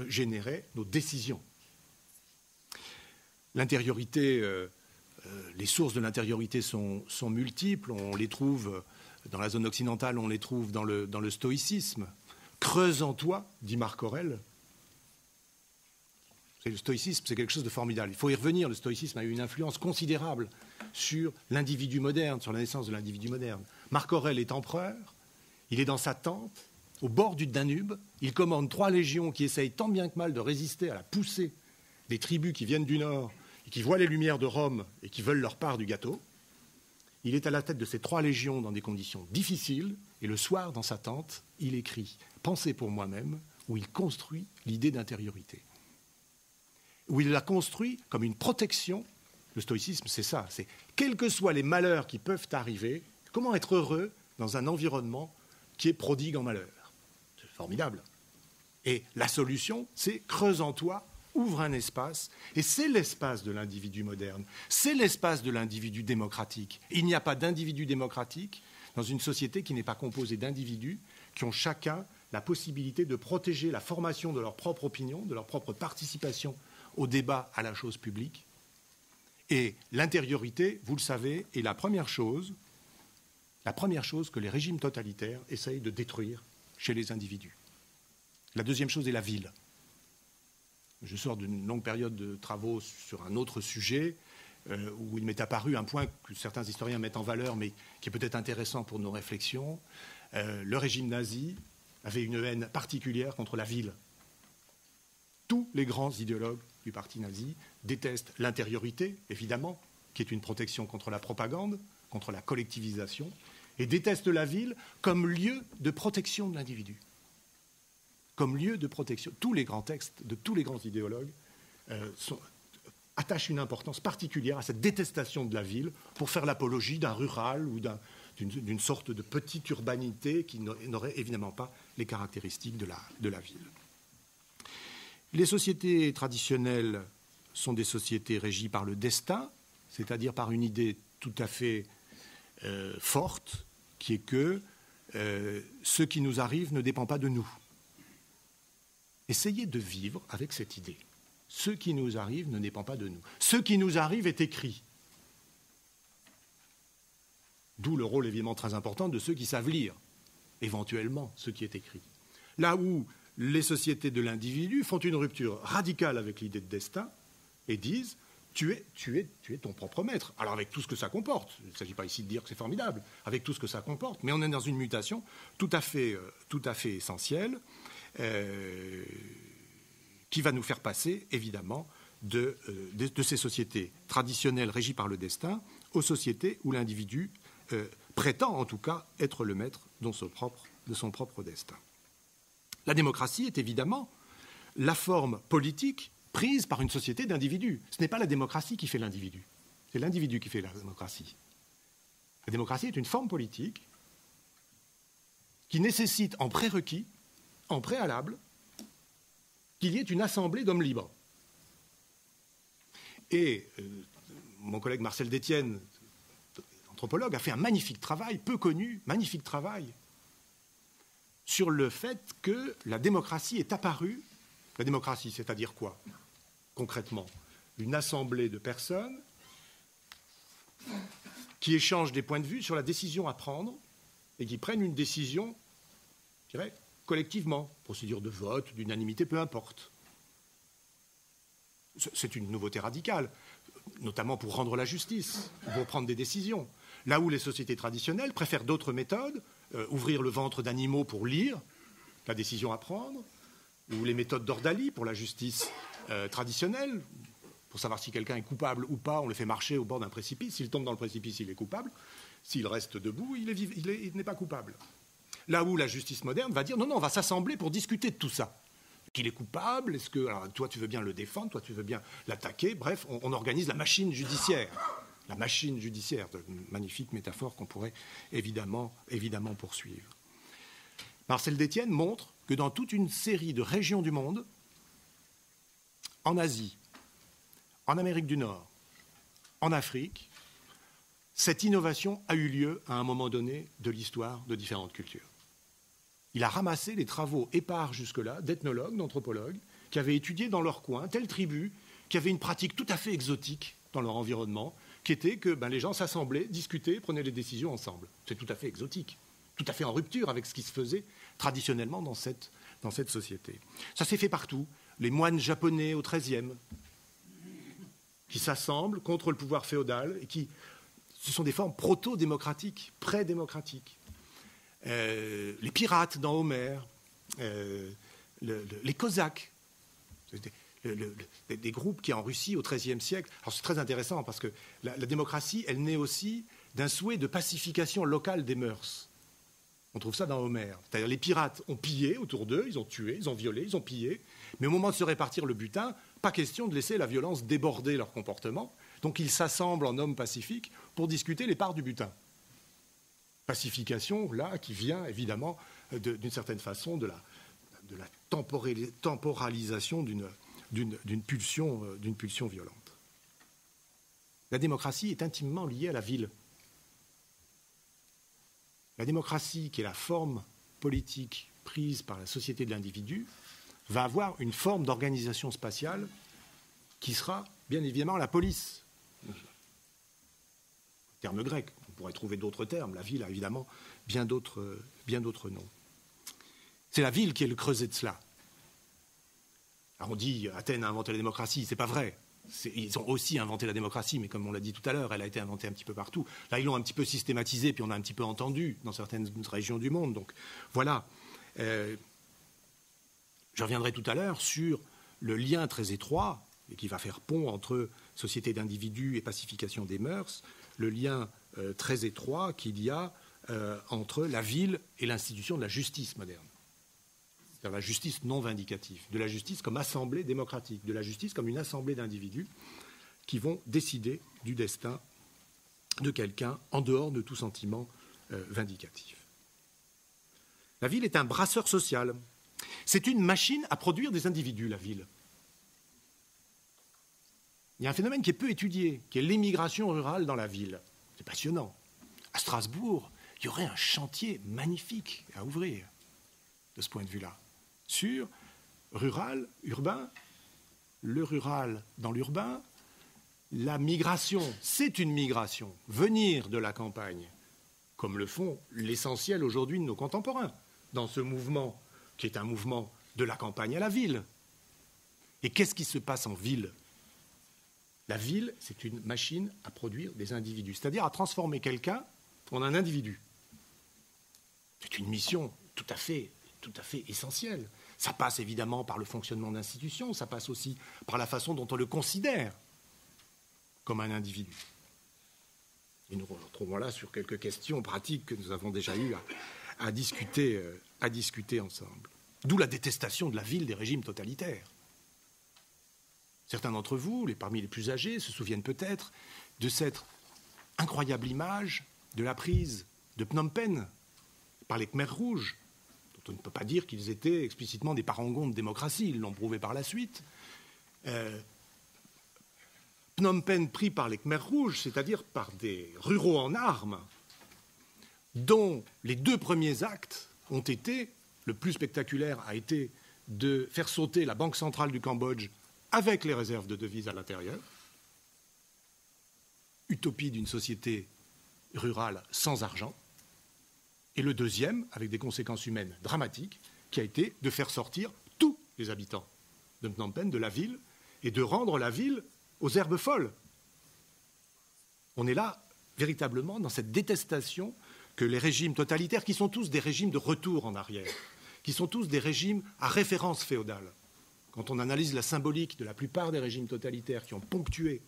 générer nos décisions. L'intériorité, les sources de l'intériorité sont multiples. On les trouve dans la zone occidentale, on les trouve dans le stoïcisme. Creuse en toi, dit Marc Aurèle. Le stoïcisme, c'est quelque chose de formidable. Il faut y revenir. Le stoïcisme a eu une influence considérable sur l'individu moderne, sur la naissance de l'individu moderne. Marc Aurèle est empereur. Il est dans sa tente, au bord du Danube. Il commande 3 légions qui essayent tant bien que mal de résister à la poussée des tribus qui viennent du nord et qui voient les lumières de Rome et qui veulent leur part du gâteau. Il est à la tête de ces 3 légions dans des conditions difficiles. Et le soir, dans sa tente, il écrit « Pensez pour moi-même » où il construit l'idée d'intériorité. Où il la construit comme une protection. Le stoïcisme, c'est ça. C'est quels que soient les malheurs qui peuvent arriver, comment être heureux dans un environnement qui est prodigue en malheur. C'est formidable. Et la solution, c'est creuse en toi, ouvre un espace, et c'est l'espace de l'individu moderne, c'est l'espace de l'individu démocratique. Il n'y a pas d'individu démocratique dans une société qui n'est pas composée d'individus qui ont chacun la possibilité de protéger la formation de leur propre opinion, de leur propre participation au débat, à la chose publique. Et l'intériorité, vous le savez, est la première chose que les régimes totalitaires essayent de détruire chez les individus. La deuxième chose est la ville. Je sors d'une longue période de travaux sur un autre sujet où il m'est apparu un point que certains historiens mettent en valeur, mais qui est peut-être intéressant pour nos réflexions. Le régime nazi avait une haine particulière contre la ville. Tous les grands idéologues du parti nazi détestent l'intériorité, évidemment, qui est une protection contre la propagande, contre la collectivisation, et détestent la ville comme lieu de protection de l'individu. Comme lieu de protection. Tous les grands textes de tous les grands idéologues attachent une importance particulière à cette détestation de la ville pour faire l'apologie d'un rural ou d'une sorte de petite urbanité qui n'aurait évidemment pas les caractéristiques de la ville. Les sociétés traditionnelles sont des sociétés régies par le destin, c'est-à-dire par une idée tout à fait forte, qui est que ce qui nous arrive ne dépend pas de nous. Essayez de vivre avec cette idée. Ce qui nous arrive ne dépend pas de nous. Ce qui nous arrive est écrit. D'où le rôle évidemment très important de ceux qui savent lire, éventuellement, ce qui est écrit. Là où les sociétés de l'individu font une rupture radicale avec l'idée de destin et disent « tu es ton propre maître ». Alors avec tout ce que ça comporte, il ne s'agit pas ici de dire que c'est formidable, avec tout ce que ça comporte, mais on est dans une mutation tout à fait essentielle qui va nous faire passer, évidemment, de ces sociétés traditionnelles régies par le destin aux sociétés où l'individu prétend, en tout cas, être le maître de son propre destin. La démocratie est évidemment la forme politique prise par une société d'individus. Ce n'est pas la démocratie qui fait l'individu, c'est l'individu qui fait la démocratie. La démocratie est une forme politique qui nécessite en prérequis, en préalable, qu'il y ait une assemblée d'hommes libres. Et mon collègue Marcel Détienne, anthropologue, a fait un magnifique travail, peu connu, magnifique travail, sur le fait que la démocratie est apparue. La démocratie, c'est-à-dire quoi, concrètement? Une assemblée de personnes qui échangent des points de vue sur la décision à prendre et qui prennent une décision, je dirais, collectivement, procédure de vote, d'unanimité, peu importe. C'est une nouveauté radicale, notamment pour rendre la justice, pour prendre des décisions. Là où les sociétés traditionnelles préfèrent d'autres méthodes, ouvrir le ventre d'animaux pour lire la décision à prendre, ou les méthodes d'Ordalie pour la justice traditionnelle, pour savoir si quelqu'un est coupable ou pas, on le fait marcher au bord d'un précipice. S'il tombe dans le précipice, il est coupable. S'il reste debout, il n'est pas coupable. Là où la justice moderne va dire non, non, on va s'assembler pour discuter de tout ça. Qu'il est coupable, est-ce que alors, toi tu veux bien le défendre, toi tu veux bien l'attaquer, bref, on organise la machine judiciaire. La machine judiciaire, une magnifique métaphore qu'on pourrait évidemment poursuivre. Marcel Détienne montre que dans toute une série de régions du monde, en Asie, en Amérique du Nord, en Afrique, cette innovation a eu lieu à un moment donné de l'histoire de différentes cultures. Il a ramassé les travaux épars jusque-là d'ethnologues, d'anthropologues, qui avaient étudié dans leur coin telle tribu, qui avait une pratique tout à fait exotique dans leur environnement, qui était que les gens s'assemblaient, discutaient, prenaient les décisions ensemble. C'est tout à fait exotique, tout à fait en rupture avec ce qui se faisait traditionnellement dans cette société. Ça s'est fait partout. Les moines japonais au XIIIe, qui s'assemblent contre le pouvoir féodal, et ce sont des formes proto-démocratiques, pré-démocratiques. Les pirates dans Homère, les Cosaques, des groupes qui en Russie au XIIIe siècle. Alors c'est très intéressant parce que la démocratie, elle naît aussi d'un souhait de pacification locale des mœurs. On trouve ça dans Homère. C'est-à-dire les pirates ont pillé autour d'eux, ils ont tué, ils ont violé, ils ont pillé, mais au moment de se répartir le butin, pas question de laisser la violence déborder leur comportement. Donc ils s'assemblent en hommes pacifiques pour discuter les parts du butin. Pacification, là, qui vient évidemment d'une certaine façon de la temporalisation d'une pulsion violente. La démocratie est intimement liée à la ville. La démocratie, qui est la forme politique prise par la société de l'individu, va avoir une forme d'organisation spatiale qui sera bien évidemment la police. Terme grec, on pourrait trouver d'autres termes. La ville a évidemment bien d'autres noms. C'est la ville qui est le creuset de cela. Alors on dit Athènes a inventé la démocratie, c'est pas vrai. Ils ont aussi inventé la démocratie, mais comme on l'a dit tout à l'heure, elle a été inventée un petit peu partout. Là, ils l'ont un petit peu systématisée, puis on a un petit peu entendu dans certaines régions du monde. Donc voilà. Je reviendrai tout à l'heure sur le lien très étroit, et qui va faire pont entre société d'individus et pacification des mœurs, le lien très étroit qu'il y a entre la ville et l'institution de la justice moderne. C'est-à-dire la justice non vindicative, de la justice comme assemblée démocratique, de la justice comme une assemblée d'individus qui vont décider du destin de quelqu'un en dehors de tout sentiment vindicatif. La ville est un brasseur social. C'est une machine à produire des individus, la ville. Il y a un phénomène qui est peu étudié, qui est l'émigration rurale dans la ville. C'est passionnant. À Strasbourg, il y aurait un chantier magnifique à ouvrir de ce point de vue-là. Sur rural, urbain, le rural dans l'urbain, la migration, c'est une migration. Venir de la campagne, comme le font l'essentiel aujourd'hui de nos contemporains, dans ce mouvement qui est un mouvement de la campagne à la ville. Et qu'est-ce qui se passe en ville ? La ville, c'est une machine à produire des individus, c'est-à-dire à transformer quelqu'un en un individu. C'est une mission tout à fait essentielle. Ça passe évidemment par le fonctionnement d'institutions, ça passe aussi par la façon dont on le considère comme un individu. Et nous nous retrouvons là sur quelques questions pratiques que nous avons déjà eu à discuter ensemble. D'où la détestation de la ville des régimes totalitaires. Certains d'entre vous, parmi les plus âgés, se souviennent peut-être de cette incroyable image de la prise de Phnom Penh par les Khmers rouges, dont on ne peut pas dire qu'ils étaient explicitement des parangons de démocratie, ils l'ont prouvé par la suite. Phnom Penh pris par les Khmers rouges, c'est-à-dire par des ruraux en armes, dont les 2 premiers actes ont été, le plus spectaculaire a été de faire sauter la Banque centrale du Cambodge avec les réserves de devises à l'intérieur, utopie d'une société rurale sans argent, et le deuxième, avec des conséquences humaines dramatiques, qui a été de faire sortir tous les habitants de Phnom Penh, de la ville, et de rendre la ville aux herbes folles. On est là, véritablement, dans cette détestation que les régimes totalitaires, qui sont tous des régimes de retour en arrière, qui sont tous des régimes à référence féodale. Quand on analyse la symbolique de la plupart des régimes totalitaires qui ont ponctué,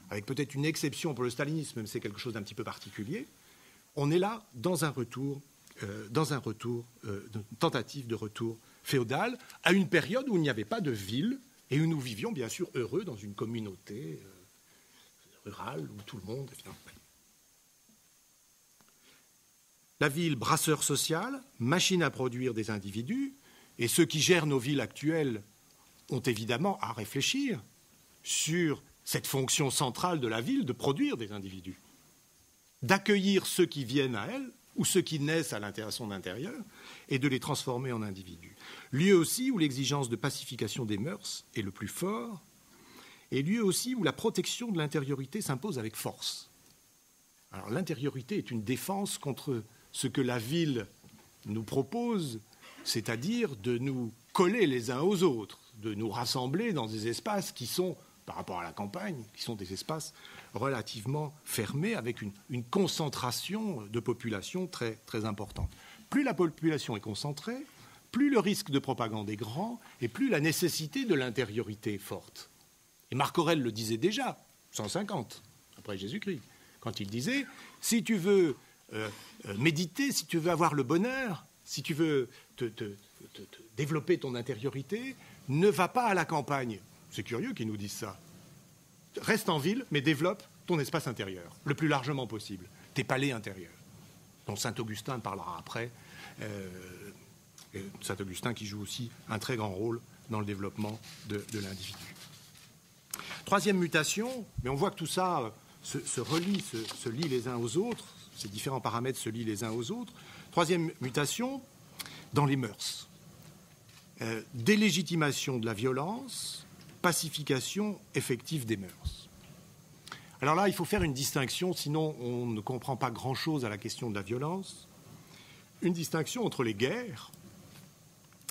avec peut-être une exception pour le stalinisme, même c'est quelque chose d'un petit peu particulier, on est là dans un retour dans une tentative de retour féodal, à une période où il n'y avait pas de ville et où nous vivions bien sûr heureux dans une communauté rurale où tout le monde... La ville, brasseur social, machine à produire des individus, et ceux qui gèrent nos villes actuelles ont évidemment à réfléchir sur cette fonction centrale de la ville de produire des individus, d'accueillir ceux qui viennent à elle ou ceux qui naissent à son intérieur et de les transformer en individus. Lieu aussi où l'exigence de pacification des mœurs est le plus fort et lieu aussi où la protection de l'intériorité s'impose avec force. Alors l'intériorité est une défense contre ce que la ville nous propose, c'est-à-dire de nous coller les uns aux autres, de nous rassembler dans des espaces qui sont, par rapport à la campagne, qui sont des espaces relativement fermés avec une concentration de population très, très importante. Plus la population est concentrée, plus le risque de propagande est grand et plus la nécessité de l'intériorité est forte. Et Marc Aurèle le disait déjà, 150 après Jésus-Christ, quand il disait « si tu veux méditer, si tu veux avoir le bonheur, si tu veux te développer ton intériorité, ne va pas à la campagne. » C'est curieux qu'ils nous disent ça. Reste en ville, mais développe ton espace intérieur, le plus largement possible, tes palais intérieurs, dont Saint-Augustin parlera après. Saint-Augustin qui joue aussi un très grand rôle dans le développement de l'individu. Troisième mutation, mais on voit que tout ça se relie, se lie les uns aux autres, ces différents paramètres se lient les uns aux autres. Troisième mutation, dans les mœurs. Délégitimation de la violence, pacification effective des mœurs. Alors là, il faut faire une distinction, sinon on ne comprend pas grand-chose à la question de la violence. Une distinction entre les guerres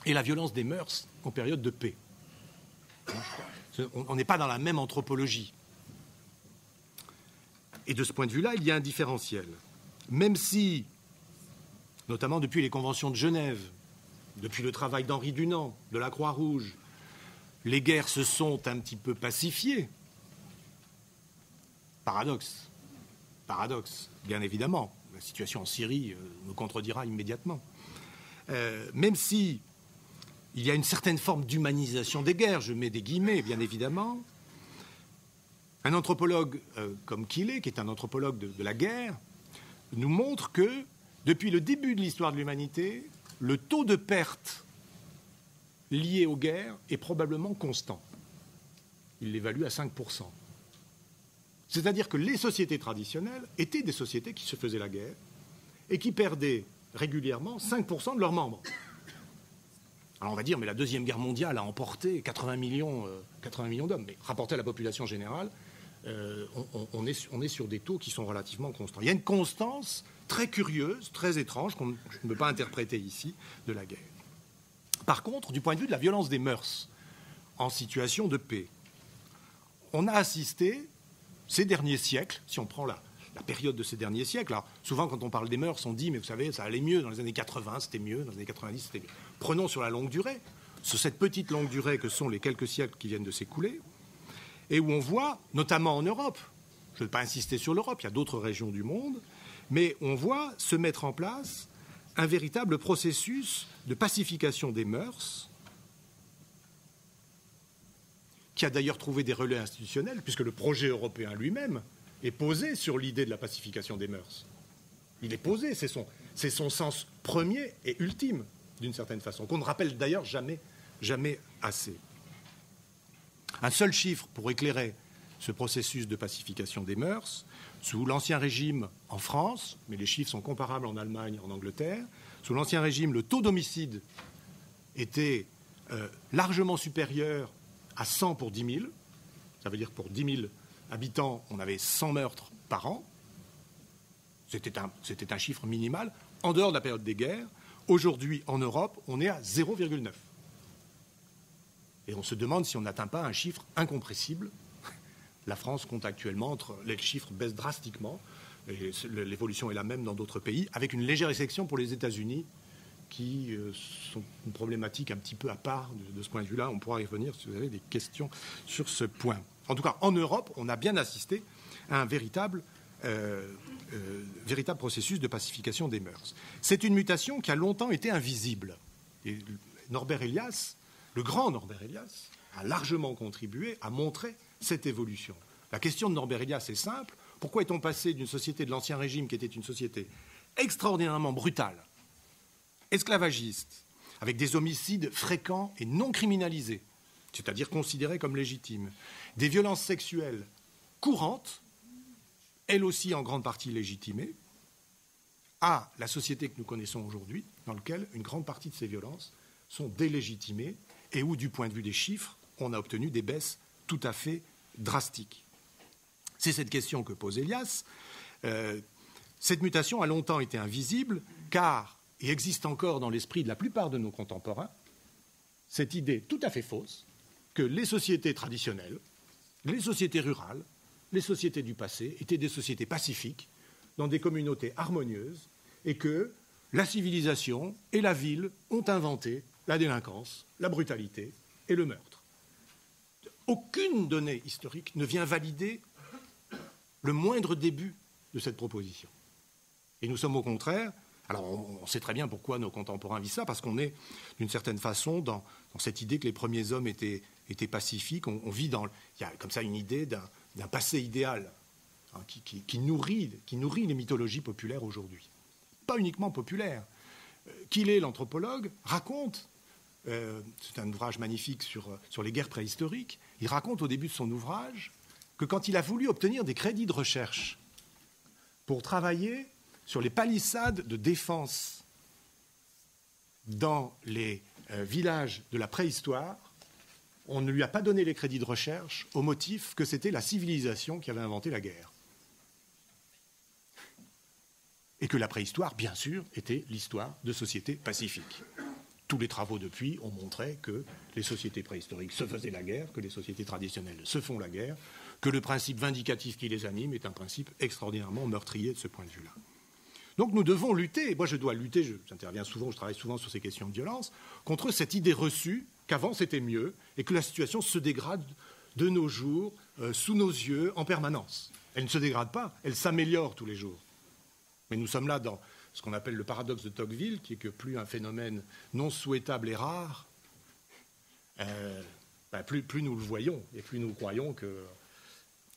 et la violence des mœurs en période de paix. On n'est pas dans la même anthropologie. Et de ce point de vue-là, il y a un différentiel. Même si, notamment depuis les conventions de Genève, depuis le travail d'Henri Dunant, de la Croix-Rouge, les guerres se sont un petit peu pacifiées. Paradoxe, bien évidemment. La situation en Syrie me contredira immédiatement. Même si il y a une certaine forme d'humanisation des guerres, je mets des guillemets, bien évidemment, un anthropologue comme Quillet, qui est un anthropologue de la guerre, nous montre que, depuis le début de l'histoire de l'humanité, le taux de perte lié aux guerres est probablement constant. Il l'évalue à 5%. C'est-à-dire que les sociétés traditionnelles étaient des sociétés qui se faisaient la guerre et qui perdaient régulièrement 5% de leurs membres. Alors on va dire, mais la Deuxième Guerre mondiale a emporté 80 millions d'hommes. Mais rapporté à la population générale, on est sur des taux qui sont relativement constants. Il y a une constance très curieuse, très étrange, qu'on ne peut pas interpréter ici, de la guerre. Par contre, du point de vue de la violence des mœurs en situation de paix, on a assisté ces derniers siècles, si on prend la période de ces derniers siècles, alors souvent quand on parle des mœurs, on dit, mais vous savez, ça allait mieux dans les années 80, c'était mieux, dans les années 90, c'était mieux. Prenons sur la longue durée, sur cette petite longue durée que sont les quelques siècles qui viennent de s'écouler, et où on voit, notamment en Europe, je ne vais pas insister sur l'Europe, il y a d'autres régions du monde, mais on voit se mettre en place un véritable processus de pacification des mœurs, qui a d'ailleurs trouvé des relais institutionnels, puisque le projet européen lui-même est posé sur l'idée de la pacification des mœurs. Il est posé, c'est son sens premier et ultime, d'une certaine façon, qu'on ne rappelle d'ailleurs jamais assez. Un seul chiffre pour éclairer ce processus de pacification des mœurs. Sous l'Ancien Régime en France, mais les chiffres sont comparables en Allemagne, en Angleterre, sous l'Ancien Régime, le taux d'homicide était largement supérieur à 100 pour 10 000. Ça veut dire que pour 10 000 habitants, on avait 100 meurtres par an. C'était un chiffre minimal. En dehors de la période des guerres, aujourd'hui, en Europe, on est à 0,9. Et on se demande si on n'atteint pas un chiffre incompressible. La France compte actuellement, les chiffres baissent drastiquement, et l'évolution est la même dans d'autres pays, avec une légère exception pour les États-Unis, qui sont une problématique un petit peu à part de ce point de vue-là. On pourra y revenir si vous avez des questions sur ce point. En tout cas, en Europe, on a bien assisté à un véritable véritable processus de pacification des mœurs. C'est une mutation qui a longtemps été invisible. Et Norbert Elias, le grand Norbert Elias, a largement contribué à montrer cette évolution. La question de Norbert Elias est simple. Pourquoi est-on passé d'une société de l'Ancien Régime, qui était une société extraordinairement brutale, esclavagiste, avec des homicides fréquents et non criminalisés, c'est-à-dire considérés comme légitimes, des violences sexuelles courantes, elles aussi en grande partie légitimées, à la société que nous connaissons aujourd'hui, dans laquelle une grande partie de ces violences sont délégitimées et où, du point de vue des chiffres, on a obtenu des baisses tout à fait drastiques. C'est cette question que pose Elias. Cette mutation a longtemps été invisible, car il existe encore dans l'esprit de la plupart de nos contemporains cette idée tout à fait fausse que les sociétés traditionnelles, les sociétés rurales, les sociétés du passé étaient des sociétés pacifiques, dans des communautés harmonieuses, et que la civilisation et la ville ont inventé la délinquance, la brutalité et le meurtre. Aucune donnée historique ne vient valider le moindre début de cette proposition. Et nous sommes au contraire, alors on sait très bien pourquoi nos contemporains vivent ça, parce qu'on est d'une certaine façon dans cette idée que les premiers hommes étaient pacifiques. On vit il y a comme ça une idée d'un passé idéal, hein, qui nourrit les mythologies populaires aujourd'hui. Pas uniquement populaires. Qu'il l'anthropologue, raconte, c'est un ouvrage magnifique sur les guerres préhistoriques, il raconte au début de son ouvrage que quand il a voulu obtenir des crédits de recherche pour travailler sur les palissades de défense dans les villages de la préhistoire, on ne lui a pas donné les crédits de recherche au motif que c'était la civilisation qui avait inventé la guerre. Et que la préhistoire, bien sûr, était l'histoire de sociétés pacifiques. Tous les travaux depuis ont montré que les sociétés préhistoriques se faisaient la guerre, que les sociétés traditionnelles se font la guerre, que le principe vindicatif qui les anime est un principe extraordinairement meurtrier de ce point de vue-là. Donc nous devons lutter, moi je dois lutter, j'interviens souvent, je travaille souvent sur ces questions de violence, contre cette idée reçue qu'avant c'était mieux et que la situation se dégrade de nos jours, sous nos yeux, en permanence. Elle ne se dégrade pas, elle s'améliore tous les jours. Mais nous sommes là dans ce qu'on appelle le paradoxe de Tocqueville, qui est que plus un phénomène non souhaitable est rare, plus nous le voyons et plus nous croyons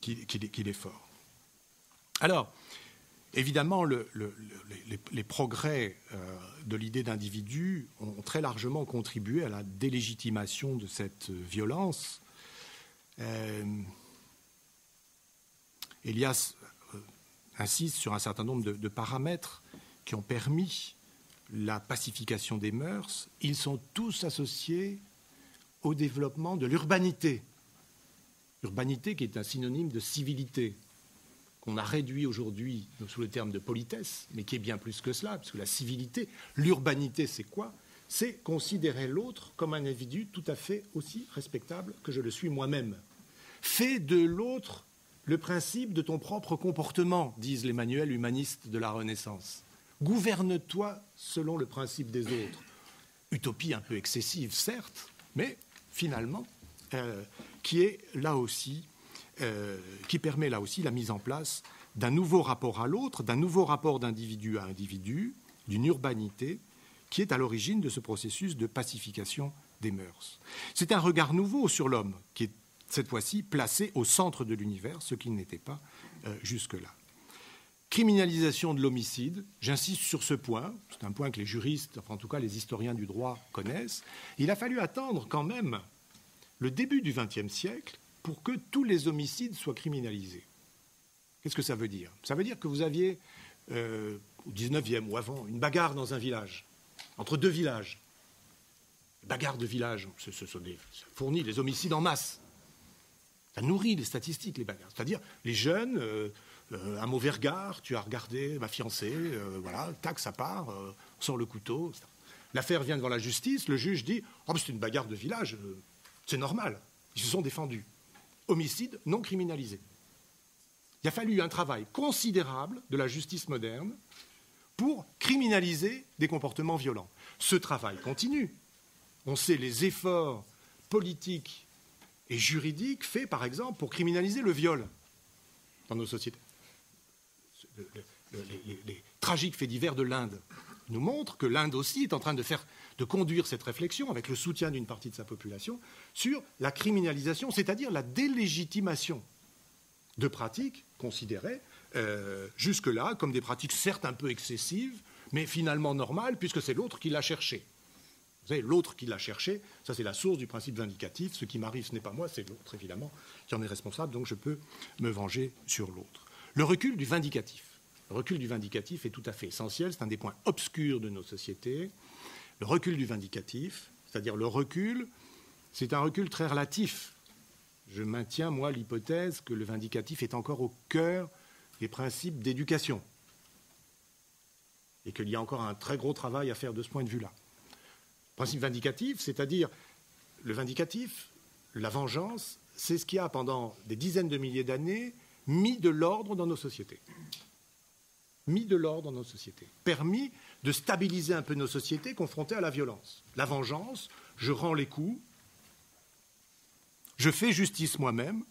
qu'il est fort. Alors, évidemment, les progrès de l'idée d'individu ont très largement contribué à la délégitimation de cette violence. Elias insiste sur un certain nombre de paramètres qui ont permis la pacification des mœurs. Ils sont tous associés au développement de l'urbanité. L'urbanité qui est un synonyme de civilité, qu'on a réduit aujourd'hui sous le terme de politesse, mais qui est bien plus que cela, parce que la civilité, l'urbanité, c'est quoi? C'est considérer l'autre comme un individu tout à fait aussi respectable que je le suis moi-même. Fais de l'autre le principe de ton propre comportement, disent les manuels humanistes de la Renaissance. Gouverne-toi selon le principe des autres. Utopie un peu excessive, certes, mais finalement, qui permet là aussi la mise en place d'un nouveau rapport à l'autre, d'un nouveau rapport d'individu à individu, d'une urbanité qui est à l'origine de ce processus de pacification des mœurs. C'est un regard nouveau sur l'homme qui est cette fois-ci placé au centre de l'univers, ce qui n'était pas jusque-là. Criminalisation de l'homicide, j'insiste sur ce point, c'est un point que les juristes, enfin en tout cas les historiens du droit connaissent. Il a fallu attendre quand même le début du XXe siècle pour que tous les homicides soient criminalisés. Qu'est-ce que ça veut dire? Ça veut dire que vous aviez, au XIXe ou avant, une bagarre dans un village, entre deux villages. Bagarre de village, ça fournit des homicides en masse. Ça nourrit les statistiques, les bagarres. C'est-à-dire, les jeunes, un mauvais regard, tu as regardé ma fiancée, voilà, tac, ça part, on sort le couteau. L'affaire vient devant la justice, le juge dit « Oh, c'est une bagarre de village, c'est normal, ils se sont défendus. » Homicide non criminalisé. Il a fallu un travail considérable de la justice moderne pour criminaliser des comportements violents. Ce travail continue. On sait les efforts politiques et juridiques faits, par exemple, pour criminaliser le viol dans nos sociétés. les tragiques faits divers de l'Inde nous montrent que l'Inde aussi est en train de conduire cette réflexion, avec le soutien d'une partie de sa population, sur la criminalisation, c'est-à-dire la délégitimation de pratiques considérées jusque-là comme des pratiques certes un peu excessives, mais finalement normales, puisque c'est l'autre qui l'a cherché. Vous savez, l'autre qui l'a cherché, ça c'est la source du principe vindicatif. Ce qui m'arrive, ce n'est pas moi, c'est l'autre, évidemment, qui en est responsable, donc je peux me venger sur l'autre. Le recul du vindicatif. Le recul du vindicatif est tout à fait essentiel, c'est un des points obscurs de nos sociétés. Le recul du vindicatif, c'est-à-dire le recul, c'est un recul très relatif. Je maintiens, moi, l'hypothèse que le vindicatif est encore au cœur des principes d'éducation et qu'il y a encore un très gros travail à faire de ce point de vue-là. Principe vindicatif, c'est-à-dire le vindicatif, la vengeance, c'est ce qui a, pendant des dizaines de milliers d'années, mis de l'ordre dans nos sociétés. Mis de l'ordre dans nos sociétés. Permis de stabiliser un peu nos sociétés confrontées à la violence. La vengeance, je rends les coups, je fais justice moi-même,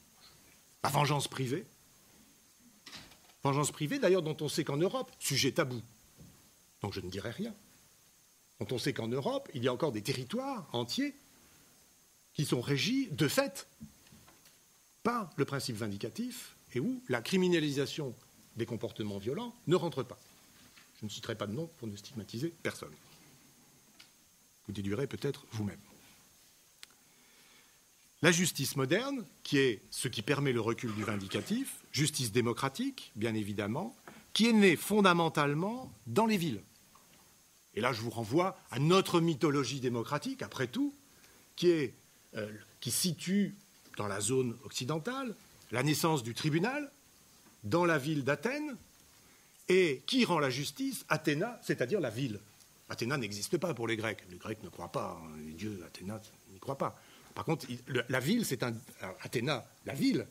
la vengeance privée. Vengeance privée, d'ailleurs, dont on sait qu'en Europe, sujet tabou, donc je ne dirai rien. Dont on sait qu'en Europe, il y a encore des territoires entiers qui sont régis de fait par le principe vindicatif et où la criminalisation des comportements violents ne rentre pas. Je ne citerai pas de nom pour ne stigmatiser personne. Vous déduirez peut-être vous-même. La justice moderne, qui est ce qui permet le recul du vindicatif, justice démocratique, bien évidemment, qui est née fondamentalement dans les villes. Et là, je vous renvoie à notre mythologie démocratique, après tout, qui situe dans la zone occidentale la naissance du tribunal dans la ville d'Athènes et qui rend la justice Athéna, c'est-à-dire la ville. Athéna n'existe pas pour les Grecs. Les Grecs ne croient pas. Les dieux Athéna n'y croient pas. Par contre, la ville, c'est un... Athéna, la ville,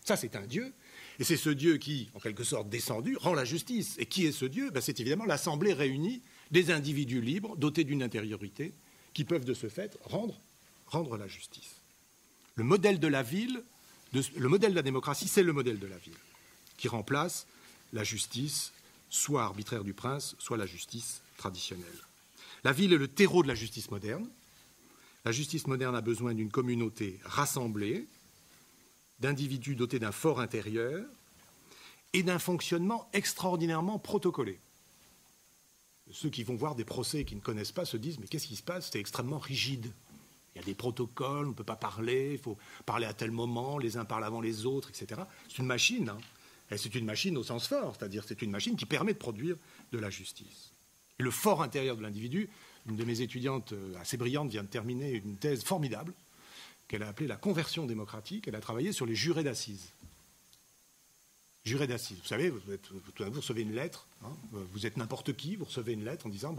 ça c'est un dieu. Et c'est ce dieu qui, en quelque sorte descendu, rend la justice. Et qui est ce dieu ? C'est évidemment l'assemblée réunie des individus libres, dotés d'une intériorité, qui peuvent de ce fait rendre la justice. Le modèle de la ville, le modèle de la démocratie, c'est le modèle de la ville, qui remplace la justice, soit arbitraire du prince, soit la justice traditionnelle. La ville est le terreau de la justice moderne. La justice moderne a besoin d'une communauté rassemblée, d'individus dotés d'un fort intérieur et d'un fonctionnement extraordinairement protocolé. Ceux qui vont voir des procès et qui ne connaissent pas se disent « mais qu'est-ce qui se passe ? C'est extrêmement rigide. Il y a des protocoles, on ne peut pas parler, il faut parler à tel moment, les uns parlent avant les autres, etc. » C'est une machine, hein. Et c'est une machine au sens fort, c'est-à-dire c'est une machine qui permet de produire de la justice. Et le fort intérieur de l'individu, une de mes étudiantes assez brillante vient de terminer une thèse formidable qu'elle a appelée la conversion démocratique. Elle a travaillé sur les jurés d'assises. Jurés d'assises. Vous savez, vous recevez une lettre, hein, vous êtes n'importe qui, vous recevez une lettre en disant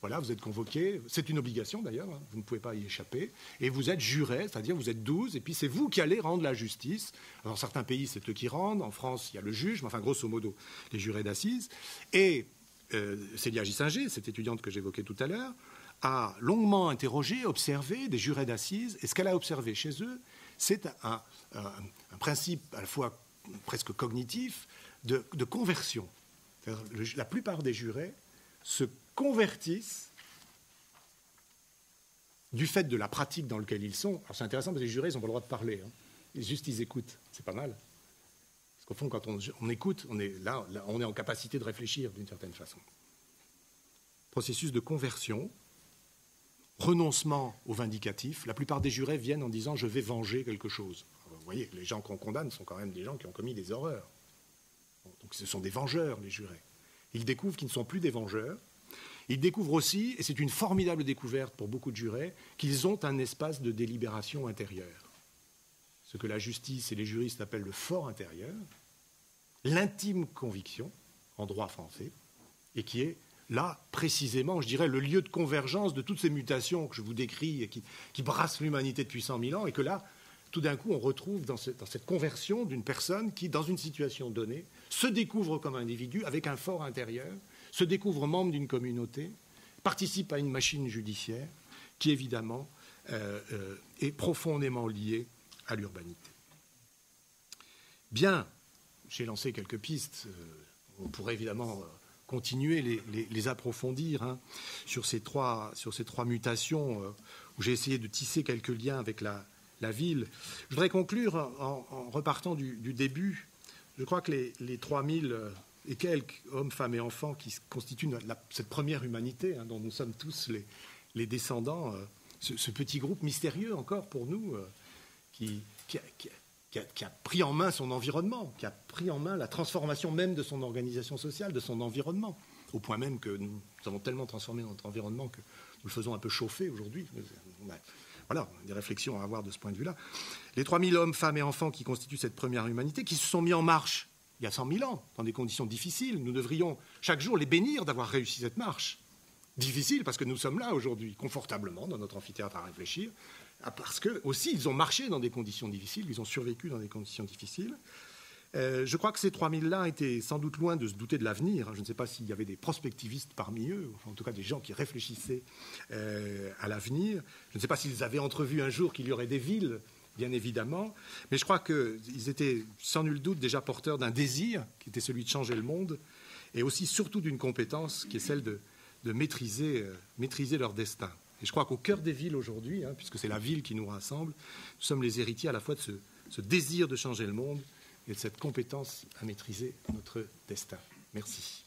voilà, vous êtes convoqué, c'est une obligation d'ailleurs, hein, vous ne pouvez pas y échapper, et vous êtes juré, c'est-à-dire vous êtes 12, et puis c'est vous qui allez rendre la justice. Alors, dans certains pays, c'est eux qui rendent, en France, il y a le juge, mais enfin, grosso modo, les jurés d'assises. Et Célia Gissinger, cette étudiante que j'évoquais tout à l'heure, a longuement interrogé, observé des jurés d'assises, et ce qu'elle a observé chez eux, c'est un principe à la fois presque cognitif de conversion. La plupart des jurés se convertissent du fait de la pratique dans laquelle ils sont. Alors c'est intéressant parce que les jurés, ils n'ont pas le droit de parler. Hein. Ils écoutent. C'est pas mal. Parce qu'au fond, quand on écoute, on est là, on est en capacité de réfléchir d'une certaine façon. Processus de conversion, renoncement au vindicatif. La plupart des jurés viennent en disant « je vais venger quelque chose ». Vous voyez, les gens qu'on condamne sont quand même des gens qui ont commis des horreurs. Donc ce sont des vengeurs, les jurés. Ils découvrent qu'ils ne sont plus des vengeurs. Ils découvrent aussi, et c'est une formidable découverte pour beaucoup de jurés, qu'ils ont un espace de délibération intérieure. Ce que la justice et les juristes appellent le fort intérieur, l'intime conviction, en droit français, et qui est là, précisément, je dirais, le lieu de convergence de toutes ces mutations que je vous décris et qui brassent l'humanité depuis 100 000 ans, et que là, tout d'un coup, on retrouve dans cette conversion d'une personne qui, dans une situation donnée, se découvre comme individu avec un fort intérieur, se découvre membre d'une communauté, participe à une machine judiciaire qui, évidemment, est profondément liée à l'urbanité. Bien, j'ai lancé quelques pistes. on pourrait évidemment continuer les approfondir hein, sur ces trois mutations où j'ai essayé de tisser quelques liens avec la ville. Je voudrais conclure en repartant du début. Je crois que les 3000 et quelques hommes, femmes et enfants qui constituent cette première humanité hein, dont nous sommes tous les descendants, ce petit groupe mystérieux encore pour nous qui a pris en main son environnement, qui a pris en main la transformation même de son organisation sociale, de son environnement, au point même que nous avons tellement transformé notre environnement que nous le faisons un peu chauffer aujourd'hui. Voilà, des réflexions à avoir de ce point de vue-là. Les 3000 hommes, femmes et enfants qui constituent cette première humanité, qui se sont mis en marche il y a 100 000 ans, dans des conditions difficiles, nous devrions chaque jour les bénir d'avoir réussi cette marche. Difficile parce que nous sommes là aujourd'hui, confortablement, dans notre amphithéâtre à réfléchir, parce que aussi ils ont marché dans des conditions difficiles, ils ont survécu dans des conditions difficiles. Je crois que ces 3000-là étaient sans doute loin de se douter de l'avenir. Je ne sais pas s'il y avait des prospectivistes parmi eux, en tout cas des gens qui réfléchissaient à l'avenir. Je ne sais pas s'ils avaient entrevu un jour qu'il y aurait des villes, bien évidemment, mais je crois qu'ils étaient sans nul doute déjà porteurs d'un désir qui était celui de changer le monde, et aussi surtout d'une compétence qui est celle de maîtriser leur destin. Et je crois qu'au cœur des villes aujourd'hui, hein, puisque c'est la ville qui nous rassemble, nous sommes les héritiers à la fois de ce désir de changer le monde et de cette compétence à maîtriser notre destin. Merci.